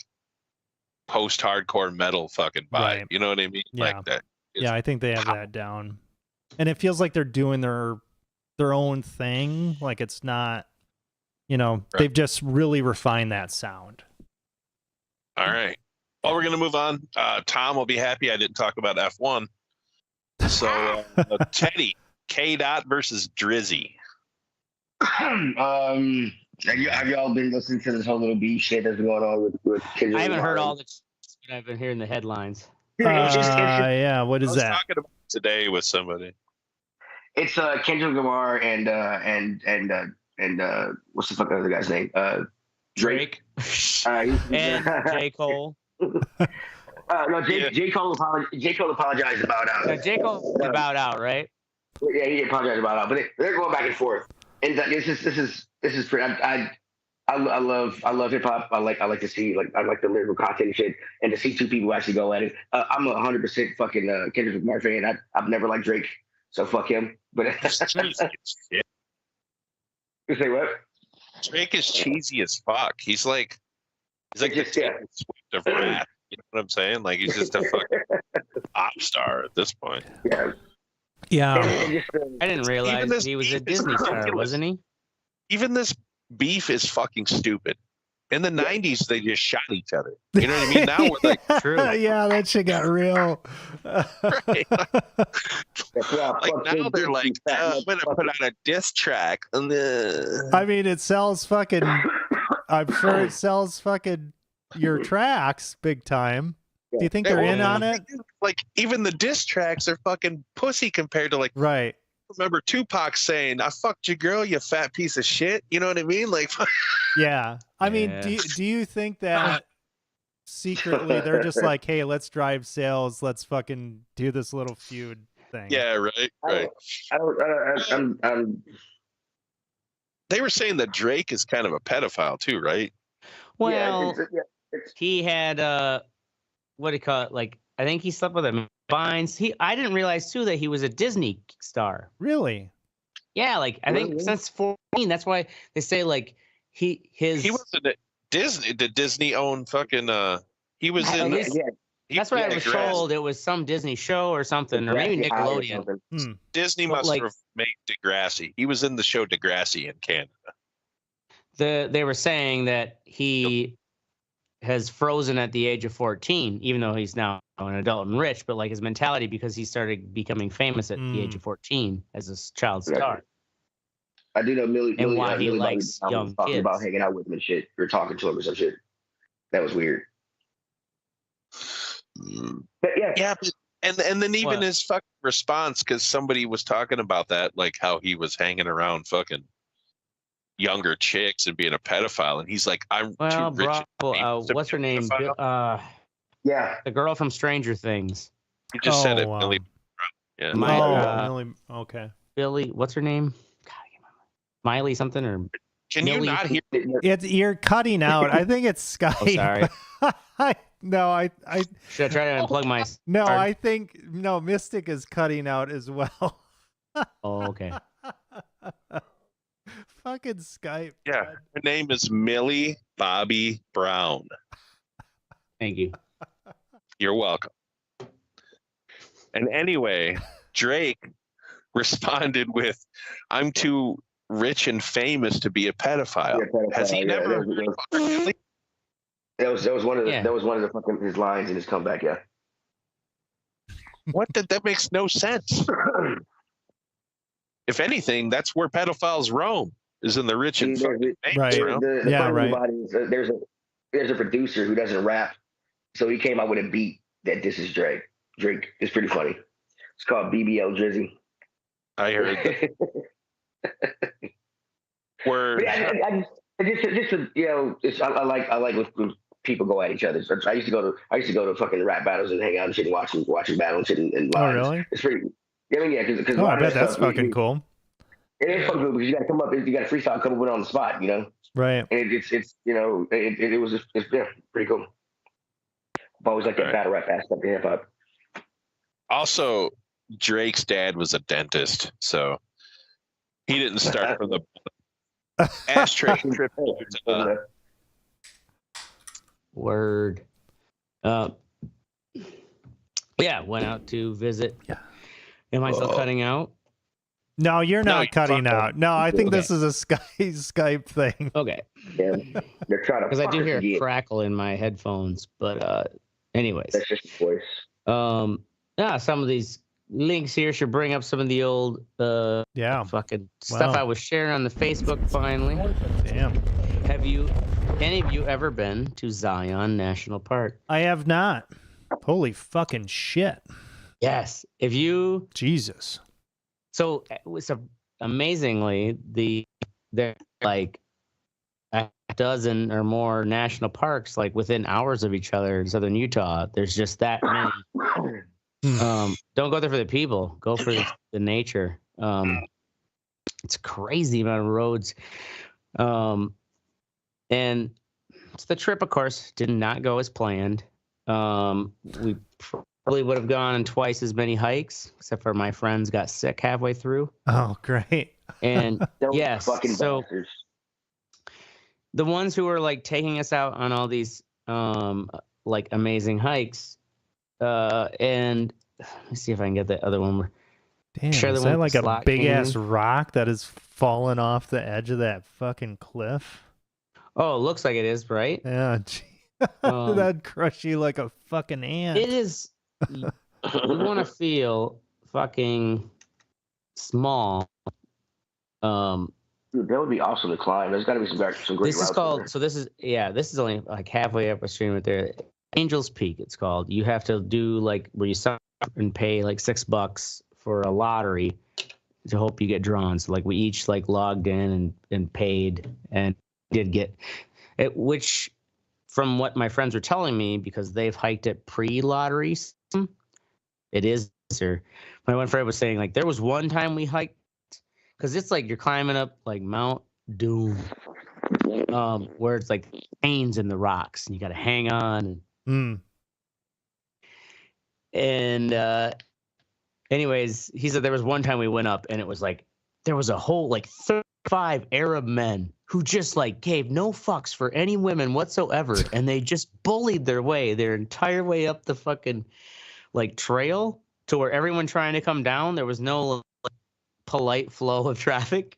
post-hardcore metal fucking vibe. Right. You know what I mean? Yeah. Like that. Yeah, I think they have that down, and it feels like they're doing their own thing. Like it's not, they've just really refined that sound. All right. Well, we're gonna move on. Tom will be happy I didn't talk about F1. So Teddy, K. Dot versus Drizzy. Have y'all been listening to this whole little beef shit that's going on with Kendrick I haven't heard Lamar? all the, but I've been hearing the headlines. Yeah, what I is was that? talking about it today with somebody. It's Kendrick Lamar and what's the fuck other guy's name? Drake. And J. Cole. No, J. Cole apologized about J. Cole bowed out, right? Yeah, he apologized about it, but they're going back and forth. And this is pretty. I love hip hop. I like to see I like the lyrical content and shit, and to see two people actually go at it. I'm 100% fucking Kendrick Lamar fan. I've never liked Drake, so fuck him. But Shit. you say what? Drake is cheesy as fuck. He's like the Taylor Swift of rap. You know what I'm saying? Like he's just a fucking pop star at this point. Yeah. Yeah. I didn't realize he was a Disney star, wasn't he? Even this beef is fucking stupid. In the 90s, they just shot each other. You know what I mean? Now we're like, True. Yeah, that shit got real. right? Like now they're like, I'm gonna put out a diss track. I mean, it sells fucking. I'm sure it sells fucking your tracks big time. Do you think they're in on it? Like even the diss tracks are fucking pussy compared to like. Right. Remember Tupac saying, "I fucked your girl, you fat piece of shit." You know what I mean? Like. Yeah. I mean, Yeah. do you think that secretly they're just like, hey, let's drive sales, let's fucking do this little feud thing? Yeah. Right. They were saying that Drake is kind of a pedophile too, right? Well, he had what do you call it? Like I think he slept with a Vines. I didn't realize too that he was a Disney star. Really? Yeah, like I think since 14. That's why they say like he wasn't at Disney. Did Disney own fucking? He was in. That's what I was told. It was some Disney show or something, or maybe Nickelodeon. Disney must have made Degrassi. He was in the show Degrassi in Canada. They were saying that he has frozen at the age of 14, even though he's now an adult and rich, but like his mentality, because he started becoming famous at the age of 14 as a child star. I do know Millie why he Millie likes Bobby young was talking kids. about hanging out with him and shit, or talking to him or some shit. That was weird. But yeah, and then even his fucking response, because somebody was talking about that, like how he was hanging around fucking younger chicks and being a pedophile, and he's like, I'm too rich. What's her name? Yeah, the girl from Stranger Things. You just said it, Billy. Yeah. Millie. Okay. Billy, what's her name? God, Miley something or? Can you not hear? You're cutting out. I think it's Skype. Oh, sorry. I should I try to unplug my? No, I think Mystic is cutting out as well. Oh, okay. Fucking Skype. Yeah, her name is Millie Bobby Brown. Thank you. You're welcome. And anyway, Drake responded with, "I'm too rich and famous to be a pedophile." Has he never? That was one of the fucking his lines in his comeback. Yeah. What? That makes no sense. If anything, that's where pedophiles roam, is in the rich and fucking famous. Right. There's a producer who doesn't rap, so he came out with a beat that this is Drake. Drake is pretty funny. It's called BBL Drizzy. I heard that. Word. I like people go at each other. So I used to go to fucking rap battles and hang out and shit and watching battles and shit and Oh, lives. really? It's pretty. Yeah, because Oh, I bet that's fucking cool. It is fucking cool because you got to come up, you got to freestyle, come up with it on the spot, you know. Right. And it's pretty cool. I've always liked that battle rap aspect of hip hop. Also, Drake's dad was a dentist, so he didn't start from the ashtray trip. Word. Yeah, went out to visit. Yeah. Am I still cutting out? No, you're No, not you cutting fucked out. No, I think Okay. this is a Skype thing. Okay. Yeah, they're trying to. Because I do hear a again. crackle in my headphones. But anyways. That's just the voice. Yeah, some of these links here should bring up some of the old Yeah. fucking stuff Wow. I was sharing on the Facebook finally. Damn. Have any of you ever been to Zion National Park? I have not. Holy fucking shit. Yes. If you Jesus. So it was amazingly there like a dozen or more national parks like within hours of each other in southern Utah. There's just that many. Don't go there for the people. Go for the nature. It's a crazy amount of roads. And the trip, of course, did not go as planned. We probably would have gone on twice as many hikes, except for my friends got sick halfway through. Oh, great. And Those yes, fucking so bastards. the ones who were like taking us out on all these like amazing hikes, and let me see if I can get the other one. Damn, Sure, the is one that with like a Slot big ass Canyon? rock that is falling off the edge of that fucking cliff? Oh, it looks like it is, right? Yeah, gee. Um, That'd crush you like a fucking ant. It is. You want to feel fucking small. Dude, that would be awesome to climb. There's got to be some great This is routes called. there. So this is only like halfway up a stream right there. Angel's Peak. It's called. You have to do like where you sign up and pay like $6 for a lottery to hope you get drawn. So like we each like logged in and paid and did get it, which from what my friends were telling me, because they've hiked it pre-lottery system, it is. Sir, my one friend was saying like there was one time we hiked because it's like you're climbing up like Mount Doom, where it's like chains in the rocks and you got to hang on and anyways, he said there was one time we went up and it was like there was a whole like 35 Arab men who just like gave no fucks for any women whatsoever, and they just bullied their entire way up the fucking like trail to where everyone trying to come down, there was no like, polite flow of traffic.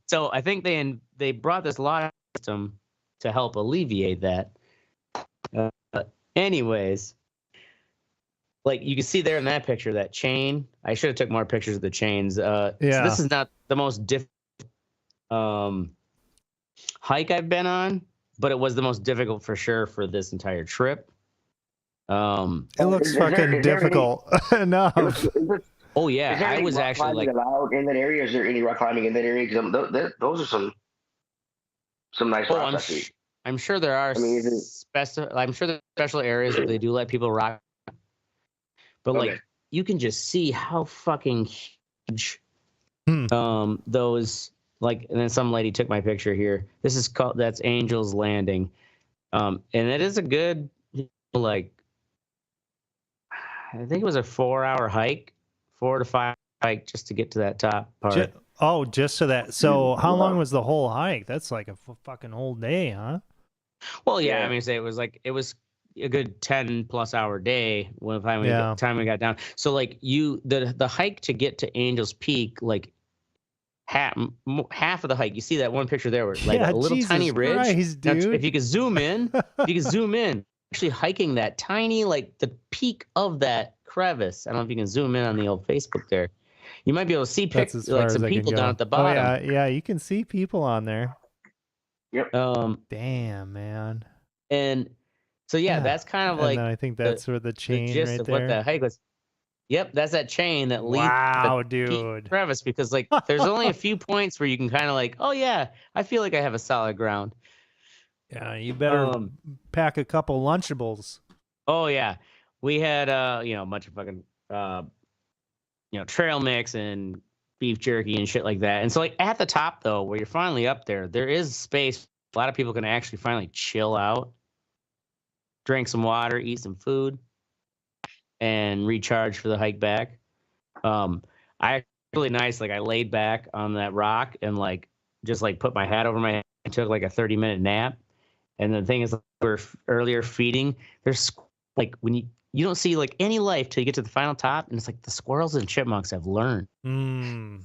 So I think they brought this lottery system to help alleviate that. Anyways, like you can see there in that picture, that chain. I should have took more pictures of the chains. So this is not the most difficult hike I've been on, but it was the most difficult for sure for this entire trip. It looks fucking difficult enough. Oh yeah, Is there I any was rock actually climbing like allowed in that area? Is there any rock climbing in that area? Because those are some nice rocks. I see. I'm sure there are. I mean, I'm sure there's special areas where they do let people rock, but Okay. like you can just see how fucking huge those like. And then some lady took my picture here. This is called that's Angel's Landing, and it is a good like. I think it was a 4-hour hike, 4 to 5 hike just to get to that top part. Just to that. So how long was the whole hike? That's like a fucking whole day, huh? Well, yeah, Yeah. I mean, say it was a good 10+ hour day when time we got down. So like the hike to get to Angel's Peak, like half of the hike, you see that one picture there where like a little Jesus tiny ridge. Christ, Now, dude. if you could zoom in, actually hiking that tiny, like the peak of that crevice. I don't know if you can zoom in on the old Facebook there. You might be able to see That's as far like as some I can people go. down at the bottom. Oh yeah, you can see people on there. Yep. Damn, man. And so yeah, that's kind of and like then I think that's where the chain the gist right of there. what the hike was. Yep, that's that chain that leads Wow, the peak dude. crevice, because like there's only a few points where you can kind of like, oh yeah, I feel like I have a solid ground. Yeah, you better pack a couple Lunchables. Oh yeah, we had a bunch of fucking trail mix and beef jerky and shit like that. And so like at the top though, where you're finally up there, there is space. A lot of people can actually finally chill out, drink some water, eat some food, and recharge for the hike back. I really nice. Like I laid back on that rock and like just like put my hat over my head and took like a 30-minute nap. And the thing is, like, we're earlier feeding. There's like when you don't see like any life till you get to the final top, and it's like the squirrels and chipmunks have learned.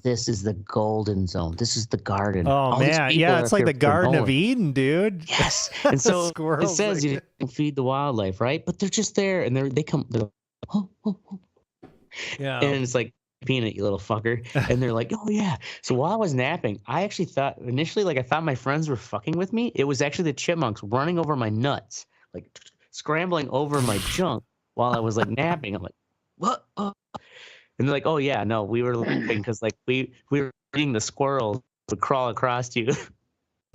This is the golden zone. This is the garden. Oh All these man, people yeah, are it's up like here the Garden of bowling. Eden, dude. Yes, and so it Squirrels, says like- you don't feed the wildlife, right? But they're just there, and they come. They're like, oh, oh, oh. Yeah, And it's like, peanut, you little fucker. And they're like, oh yeah. So while I was napping, I actually thought initially, like I thought my friends were fucking with me. It was actually the chipmunks running over my nuts, like scrambling over my junk while I was like napping. I'm like, what? And they're like, oh yeah, no, we were laughing because like we were eating the squirrels would crawl across you.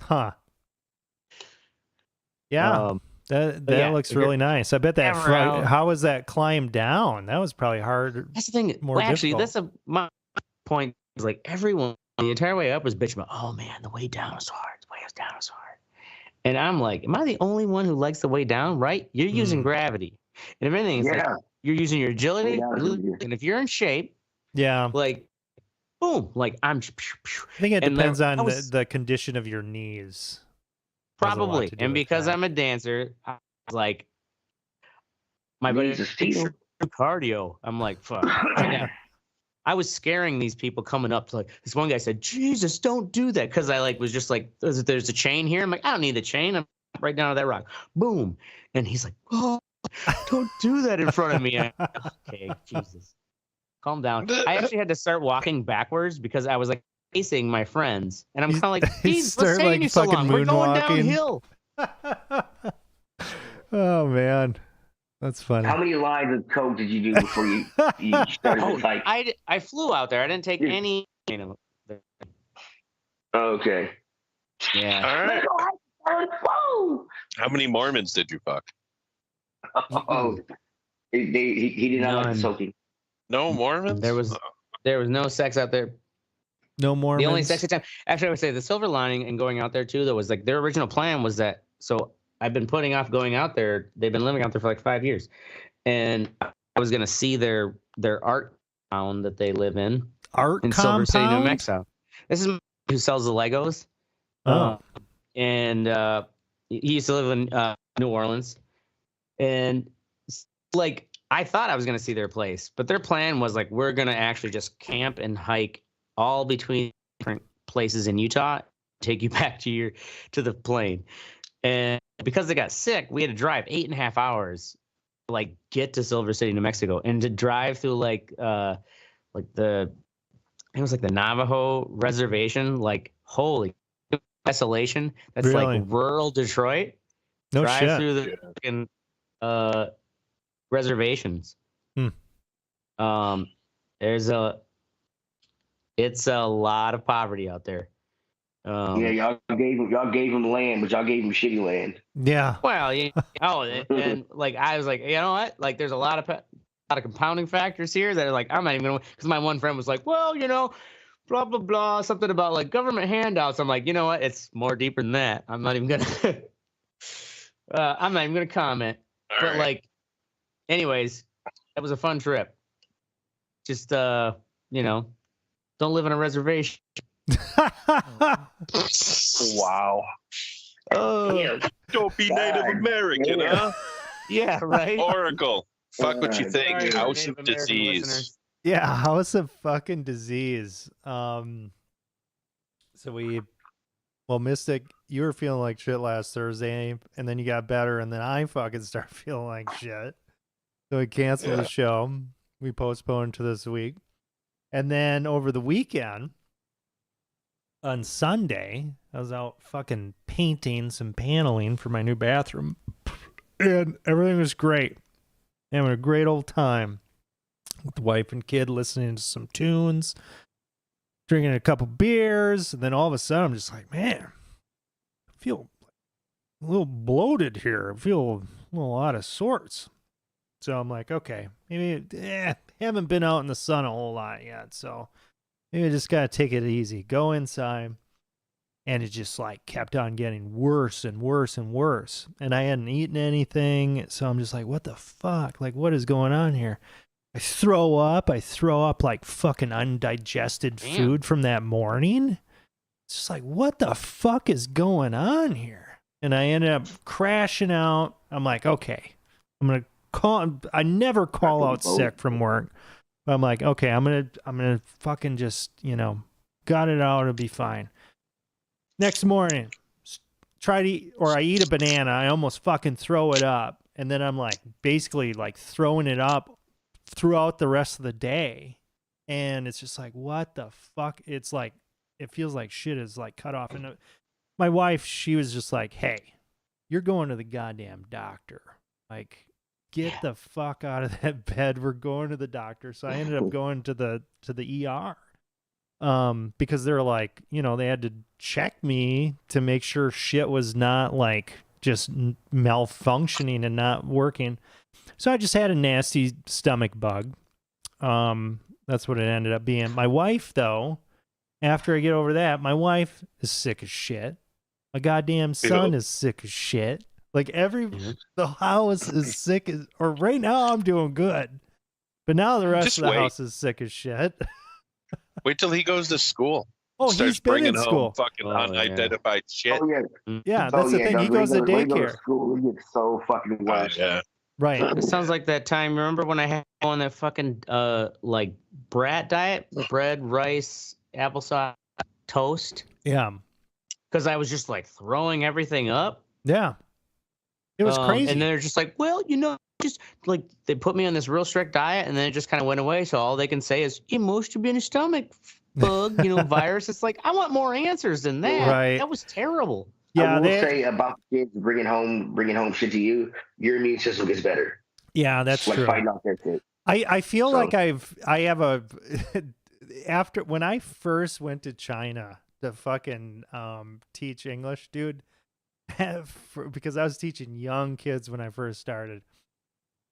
huh? Yeah, that yeah, looks if really nice. I bet that. ever out- How was that climb down? That was probably hard. That's the thing. More Well, actually, difficult. my point is like everyone the entire way up was bitching about, oh man, the way down was hard. The way down was hard. And I'm like, am I the only one who likes the way down? Right? You're using gravity, and if anything, it's like you're using your agility. Way down is easier. And if you're in shape, Yeah, like, boom, like I'm. I think it and depends there- on I was- the condition of your knees. Has a lot Probably, to do and with because that. I'm a dancer, I was like, my buddy Knees of steel. cardio. I'm like, fuck. I was scaring these people coming up to like this one guy said, Jesus, don't do that. Cause I like was just like, there's a chain here. I'm like, I don't need a chain. I'm right down to that rock. Boom. And he's like, oh, don't do that in front of me. I'm like, okay, Jesus. Calm down. I actually had to start walking backwards because I was like facing my friends. And I'm kind of like, You geez, start, what's taking like, you so fucking long? We're going moonwalking. downhill. Oh man, that's funny. How many lines of coke did you do before you started Oh, the hike? I flew out there. I didn't take Yeah. any. Okay. Yeah. All right. Let's go hike. Whoa! How many Mormons did you fuck? Oh, he did not like None. the soaking. No Mormons. There was no sex out there. No more. The only sexy time, actually, I would say the silver lining in going out there too, though, was like their original plan was that. So I've been putting off going out there. They've been living out there for like 5 years, and I was gonna see their art town that they live in art Silver City, New compound? Mexico. This is who sells the Legos. Oh, And he used to live in New Orleans, and like I thought I was gonna see their place, but their plan was like we're gonna actually just camp and hike all between different places in Utah, take you back to the plane. And because they got sick, we had to drive 8.5 hours to like get to Silver City, New Mexico, and to drive through like it was like the Navajo reservation. Like holy desolation. That's Really? like rural Detroit. no Drive shit. through the fucking reservations. It's a lot of poverty out there. Yeah, y'all gave him land, but y'all gave him shitty land. Yeah. Well, and like I was like, you know what? Like, there's a lot of compounding factors here that are like, I'm not even gonna. Because my one friend was like, well, blah blah blah, something about like government handouts. I'm like, you know what? It's more deeper than that. I'm not even gonna. I'm not even gonna comment. All But right. like, anyways, that was a fun trip. Just don't live on a reservation. Wow. Oh, Don't be Native God. American, Yeah. huh? yeah, right. Oracle. Fuck what you Sorry, think. Sorry, House Native of American disease. listeners. Yeah, house of fucking disease. Mystic, you were feeling like shit last Thursday, and then you got better, and then I fucking started feeling like shit. So we canceled the show. We postponed to this week. And then over the weekend, on Sunday, I was out fucking painting some paneling for my new bathroom. And everything was great. Having a great old time with the wife and kid, listening to some tunes, drinking a couple beers, and then all of a sudden I'm just like, man, I feel a little bloated here. I feel a little out of sorts. So I'm like, okay, maybe haven't been out in the sun a whole lot yet. So maybe I just got to take it easy. Go inside. And it just like kept on getting worse and worse and worse. And I hadn't eaten anything. So I'm just like, what the fuck? Like, what is going on here? I throw up like fucking undigested food from that morning. It's just like, what the fuck is going on here? And I ended up crashing out. I'm like, okay, I'm going to call. I never call out sick from work. But I'm like, okay, I'm going to fucking just, gut it out. It'll be fine. Next morning, I eat a banana. I almost fucking throw it up. And then I'm like, basically like throwing it up throughout the rest of the day. And it's just like, what the fuck? It's like, it feels like shit is like cut off. And my wife, she was just like, hey, you're going to the goddamn doctor. Like, get the fuck out of that bed. We're going to the doctor. So I ended up going to the ER. Because they're like, they had to check me to make sure shit was not like just malfunctioning and not working. So I just had a nasty stomach bug. That's what it ended up being. My wife, though, after I get over that, my wife is sick as shit. My goddamn son is sick as shit. Like the house is sick as, or right now I'm doing good. But now the rest of the house is sick as shit. Wait till he goes to school. Oh, starts he's been bringing in home school. fucking unidentified shit. Oh yeah. Yeah, that's the thing. He goes to daycare. School, it gets so fucking worse. Yeah. Right. It sounds like that time. Remember when I had on that fucking like brat diet, bread, rice, applesauce, toast? Yeah. Because I was just like throwing everything up. Yeah. It was crazy. And they're just like, well, just like they put me on this real strict diet, and then it just kind of went away. So all they can say is, it must have been a stomach bug, virus. It's like, I want more answers than that. Right. That was terrible. Yeah, I will say about kids bringing home shit to you, your immune system gets better. Yeah, that's true. Fighting off that shit. I feel like I have a after when I first went to China to fucking teach English, dude, because I was teaching young kids when I first started.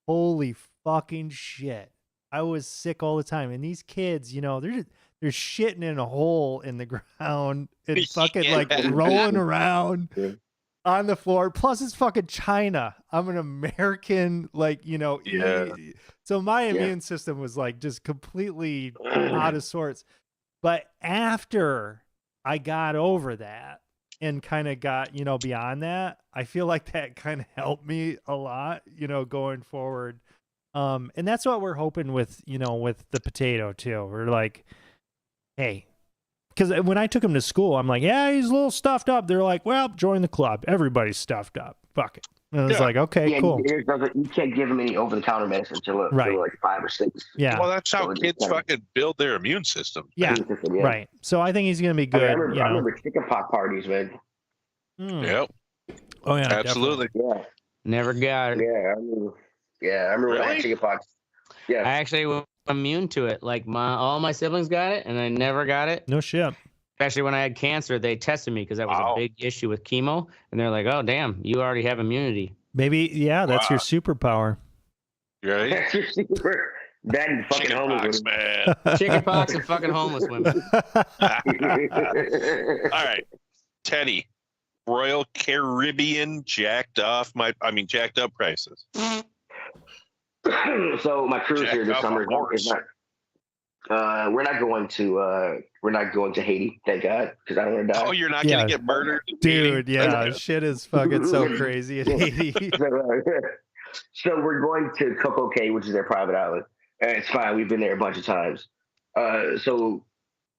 Holy fucking shit. I was sick all the time. And these kids, they're shitting in a hole in the ground and fucking like rolling around on the floor. Plus it's fucking China. I'm an American, so my immune system was like just completely out of sorts. But after I got over that and kind of got, beyond that, I feel like that kind of helped me a lot, going forward. And that's what we're hoping with, with the potato too. We're like, hey, because when I took him to school, I'm like, yeah, he's a little stuffed up. They're like, well, join the club. Everybody's stuffed up. Fuck it. And I was like, okay, cool. You can't give him any over-the-counter medicine until like 5 or 6. Yeah. Well, that's how kids fucking build their immune system. Yeah. Right. So I think he's going to be good. I remember chickenpox parties, man. Yep. Oh, yeah. Absolutely. Definitely. Yeah. Never got it. I remember when I had chickenpox. Yeah. I actually was immune to it. Like all my siblings got it, and I never got it. No shit. Especially when I had cancer, they tested me because that was a big issue with chemo, and they're like, "Oh, damn, you already have immunity." Maybe, that's your superpower. You ready? That's your super. That and fucking homeless man. Chickenpox and fucking homeless women. All right, Teddy. Royal Caribbean jacked up prices. So my cruise here this summer is not. We're not going to Haiti, thank God, because I don't want to die. Oh, you're not gonna get murdered, dude? Yeah, shit is fucking so crazy in Haiti. So we're going to Coco Cay, which is their private island, and it's fine. We've been there a bunch of times. So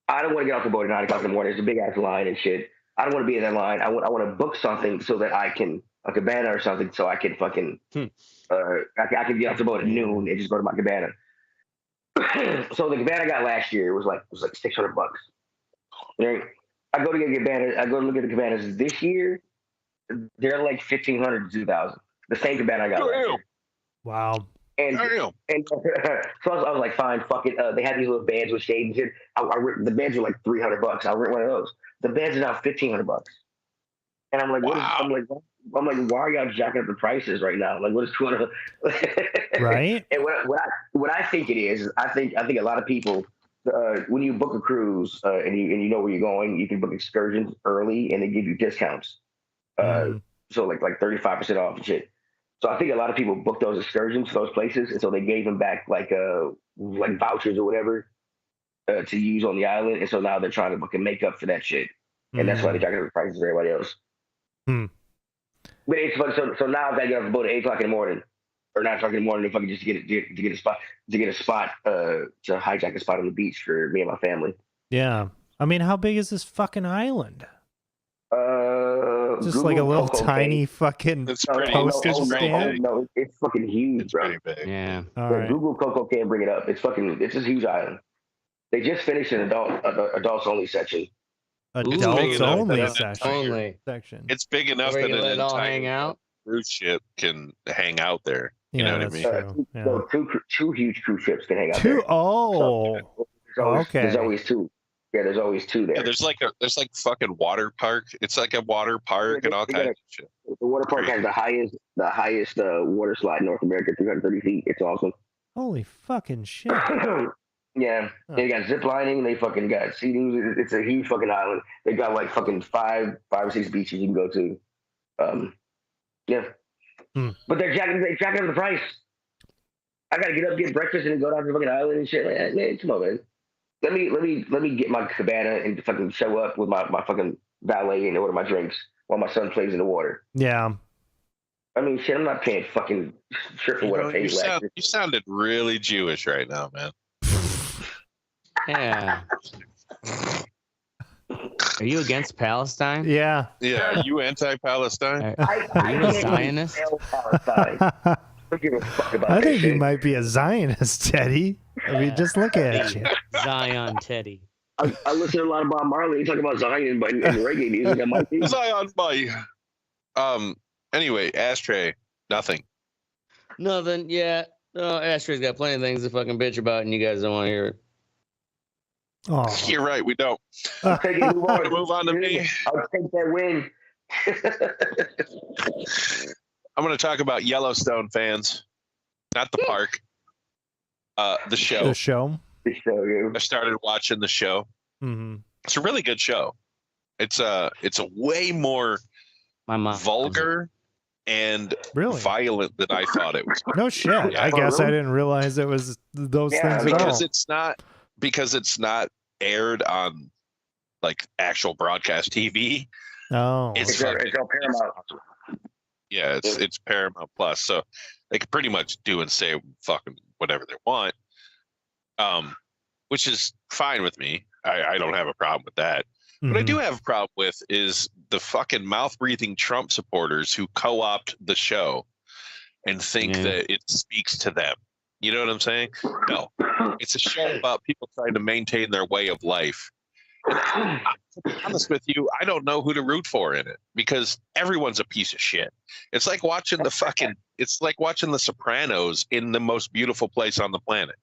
I don't want to get off the boat at 9 o'clock in the morning. There's a big ass line and shit. I don't want to be in that line. I want to book something so that I can a cabana or something, so I can fucking I can get off the boat at noon and just go to my cabana. So the cabana I got last year was like $600. Right? I go to get a cabana. I go to look at the cabanas this year. They're like $1,500 to $2,000. The same cabana I got last year. Wow. And so I was like, fine, fuck it. They had these little bands with shades and shit. The bands were like $300. I'll rent one of those. The bands are now $1,500. And I'm like, I'm like, why are y'all jacking up the prices right now? Like, what is going on? Right. And what I think it is I think a lot of people when you book a cruise and you know where you're going, you can book excursions early and they give you discounts. So like 35% off and shit. So I think a lot of people book those excursions to those places, and so they gave them back like vouchers or whatever to use on the island, and so now they're trying to fucking make up for that shit, and that's why they're jacking up the prices for everybody else. But it's fun. So now I gotta get off the boat at 8 o'clock in the morning, or 9 o'clock in the morning, if I can just get a spot to hijack a spot on the beach for me and my family. Yeah, I mean, how big is this fucking island? Just Google like a little Coco tiny Cay. fucking postage stamp. No, it's fucking huge, It's bro. pretty big. Yeah. All right. Google Coco can't bring it up. It's a huge island. They just finished an adults only section. Adults enough only that section. It's big enough Where that you an let it all entire hang out. cruise ship can hang out there. You know what I that's mean? true. Yeah. So two huge cruise ships can hang out there. There's always two. Yeah, there's always two there. Yeah, there's like fucking water park. It's like a water park and all kinds of shit. The water park has the highest water slide in North America, 330 feet. It's awesome. Holy fucking shit. Yeah, they got zip lining. They fucking got seating. It's a huge fucking island. They got like fucking five or six beaches you can go to. Yeah, but they're jacking up the price. I gotta get up, get breakfast, and then go down to the fucking island and shit. Like, man, come on, man. Let me get my cabana and fucking show up with my fucking valet and order my drinks while my son plays in the water. Yeah. I mean, shit, I'm not paying fucking shit for what I paid last year. You sounded really Jewish right now, man. Yeah. Are you against Palestine? Yeah. Yeah, are you anti-Palestine? Are you a Zionist? I don't give a fuck about I that think you shit. might be a Zionist, Teddy. I mean, just look at you. Zion Teddy. I listen to a lot of Bob Marley. You talk about Zion, but in reggae music, I might be. Zion, bye. Anyway, Ashtray, nothing. Nothing. Yeah. No, Ashtay's got plenty of things to fucking bitch about, and you guys don't want to hear it. Oh. You're right, we don't. I'll take it, Move on to me. I'll take that win. I'm going to talk about Yellowstone fans, not the park. The show. The show. I started watching the show. Mm-hmm. It's a really good show. It's a way more vulgar and violent than I thought it was. No shit. I guess I didn't realize it was those things at all. Because it's not aired on like actual broadcast TV. Oh, it's all Paramount. Yeah, it's Paramount Plus, so they can pretty much do and say fucking whatever they want, which is fine with me. I don't have a problem with that. What I do have a problem with is the fucking mouth-breathing Trump supporters who co-opt the show and think that it speaks to them. You know what I'm saying? No, it's a show about people trying to maintain their way of life. And to be honest with you, I don't know who to root for in it because everyone's a piece of shit. It's like watching The Sopranos in the most beautiful place on the planet.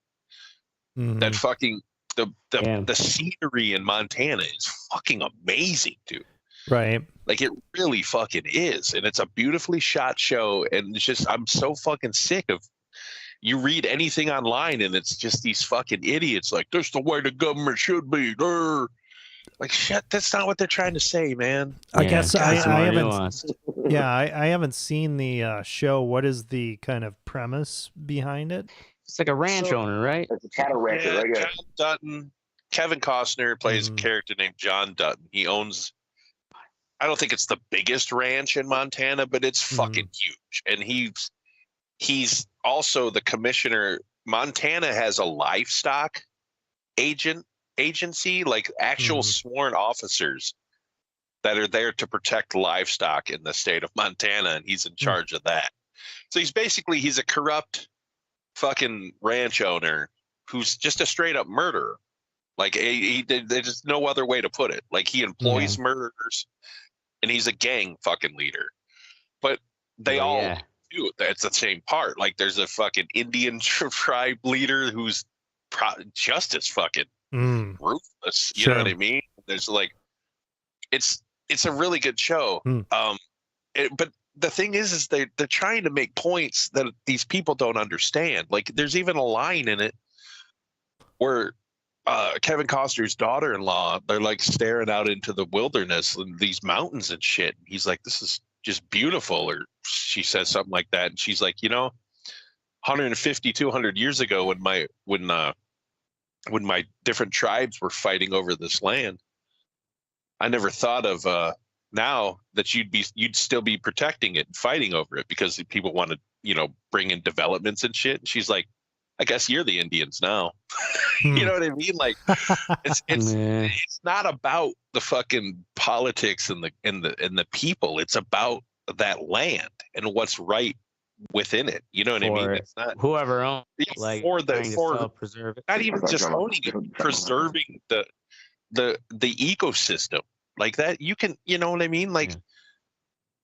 That fucking the scenery in Montana is fucking amazing, dude. Right. Like it really fucking is, and it's a beautifully shot show. And it's just I'm so fucking sick of. You read anything online and it's just these fucking idiots like, this is the way the government should be. Like, shit, that's not what they're trying to say, man. I guess I haven't. Yeah, I haven't seen the show. What is the kind of premise behind it? It's like a ranch owner, right? It's a cattle rancher, right? John Dutton, Kevin Costner plays a character named John Dutton. He owns, I don't think it's the biggest ranch in Montana, but it's fucking huge. And he's also the commissioner. Montana has a livestock agency, like actual sworn officers that are there to protect livestock in the state of Montana, and he's in charge of that. So he's a corrupt fucking ranch owner who's just a straight up murderer. Like there's just no other way to put it. Like he employs murderers, and he's a gang fucking leader. But they all do. That's the same part. Like there's a fucking Indian tribe leader who's just as fucking ruthless. You know what I mean? There's like, it's a really good show. But the thing is they're trying to make points that these people don't understand. Like, there's even a line in it where Kevin Costner's daughter-in-law, they're like staring out into the wilderness and these mountains and shit. He's like, this is just beautiful. Or she says something like that. And she's like, 150, 200 years ago when my different tribes were fighting over this land, I never thought of now that you'd still be protecting it and fighting over it because people want to, bring in developments and shit. And she's like, I guess you're the Indians now. You know what I mean? Like, it's not about the fucking politics and the people. It's about that land and what's right within it. You know what I mean? It's not whoever owns, like, preserve it. Not even just owning it, preserving the ecosystem like that. You can, you know what I mean? Like,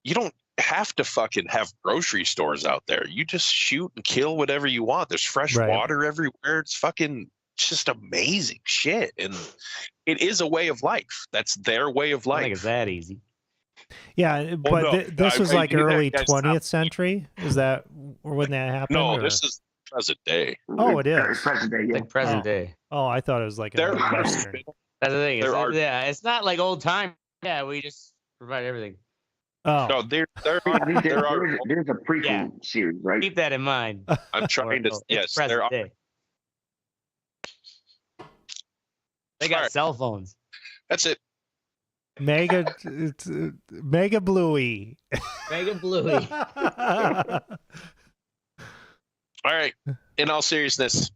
you don't have to fucking have grocery stores out there. You just shoot and kill whatever you want. There's fresh water everywhere. It's just amazing shit. And it is a way of life. That's their way of life. I think it's that easy. Yeah, but this was like early 20th century. Is that when that happened? No, this is present day. Oh, it is. It's present day, yeah. Like present day. Oh, I thought it was like a Western. That's the thing. It's not like old time. Yeah, we just provide everything. Oh. No, there's a prequel series, right? Keep that in mind. I'm trying to. Yes, there are. Day. They got cell phones. That's it. Mega Bluey. Mega Bluey. All right. In all seriousness,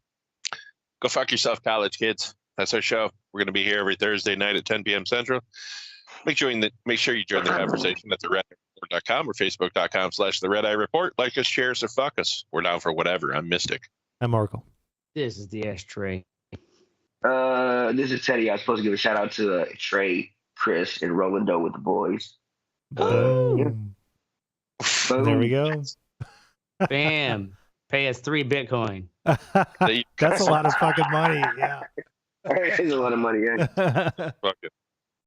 go fuck yourself, college kids. That's our show. We're going to be here every Thursday night at 10 p.m. Central. Make sure you join the conversation at theredeyereport.com or facebook.com/the Red Eye Report. Like us, share us, or fuck us. We're down for whatever. I'm Mystic. I'm Oracle. This is the ashtray. This is Teddy. I was supposed to give a shout out to Trey, Chris, and Rolando with the boys. Boom. Boom. There we go. Bam. Pay us 3 Bitcoin. That's a lot of fucking money. Yeah. It's a lot of money, yeah. Fuck it.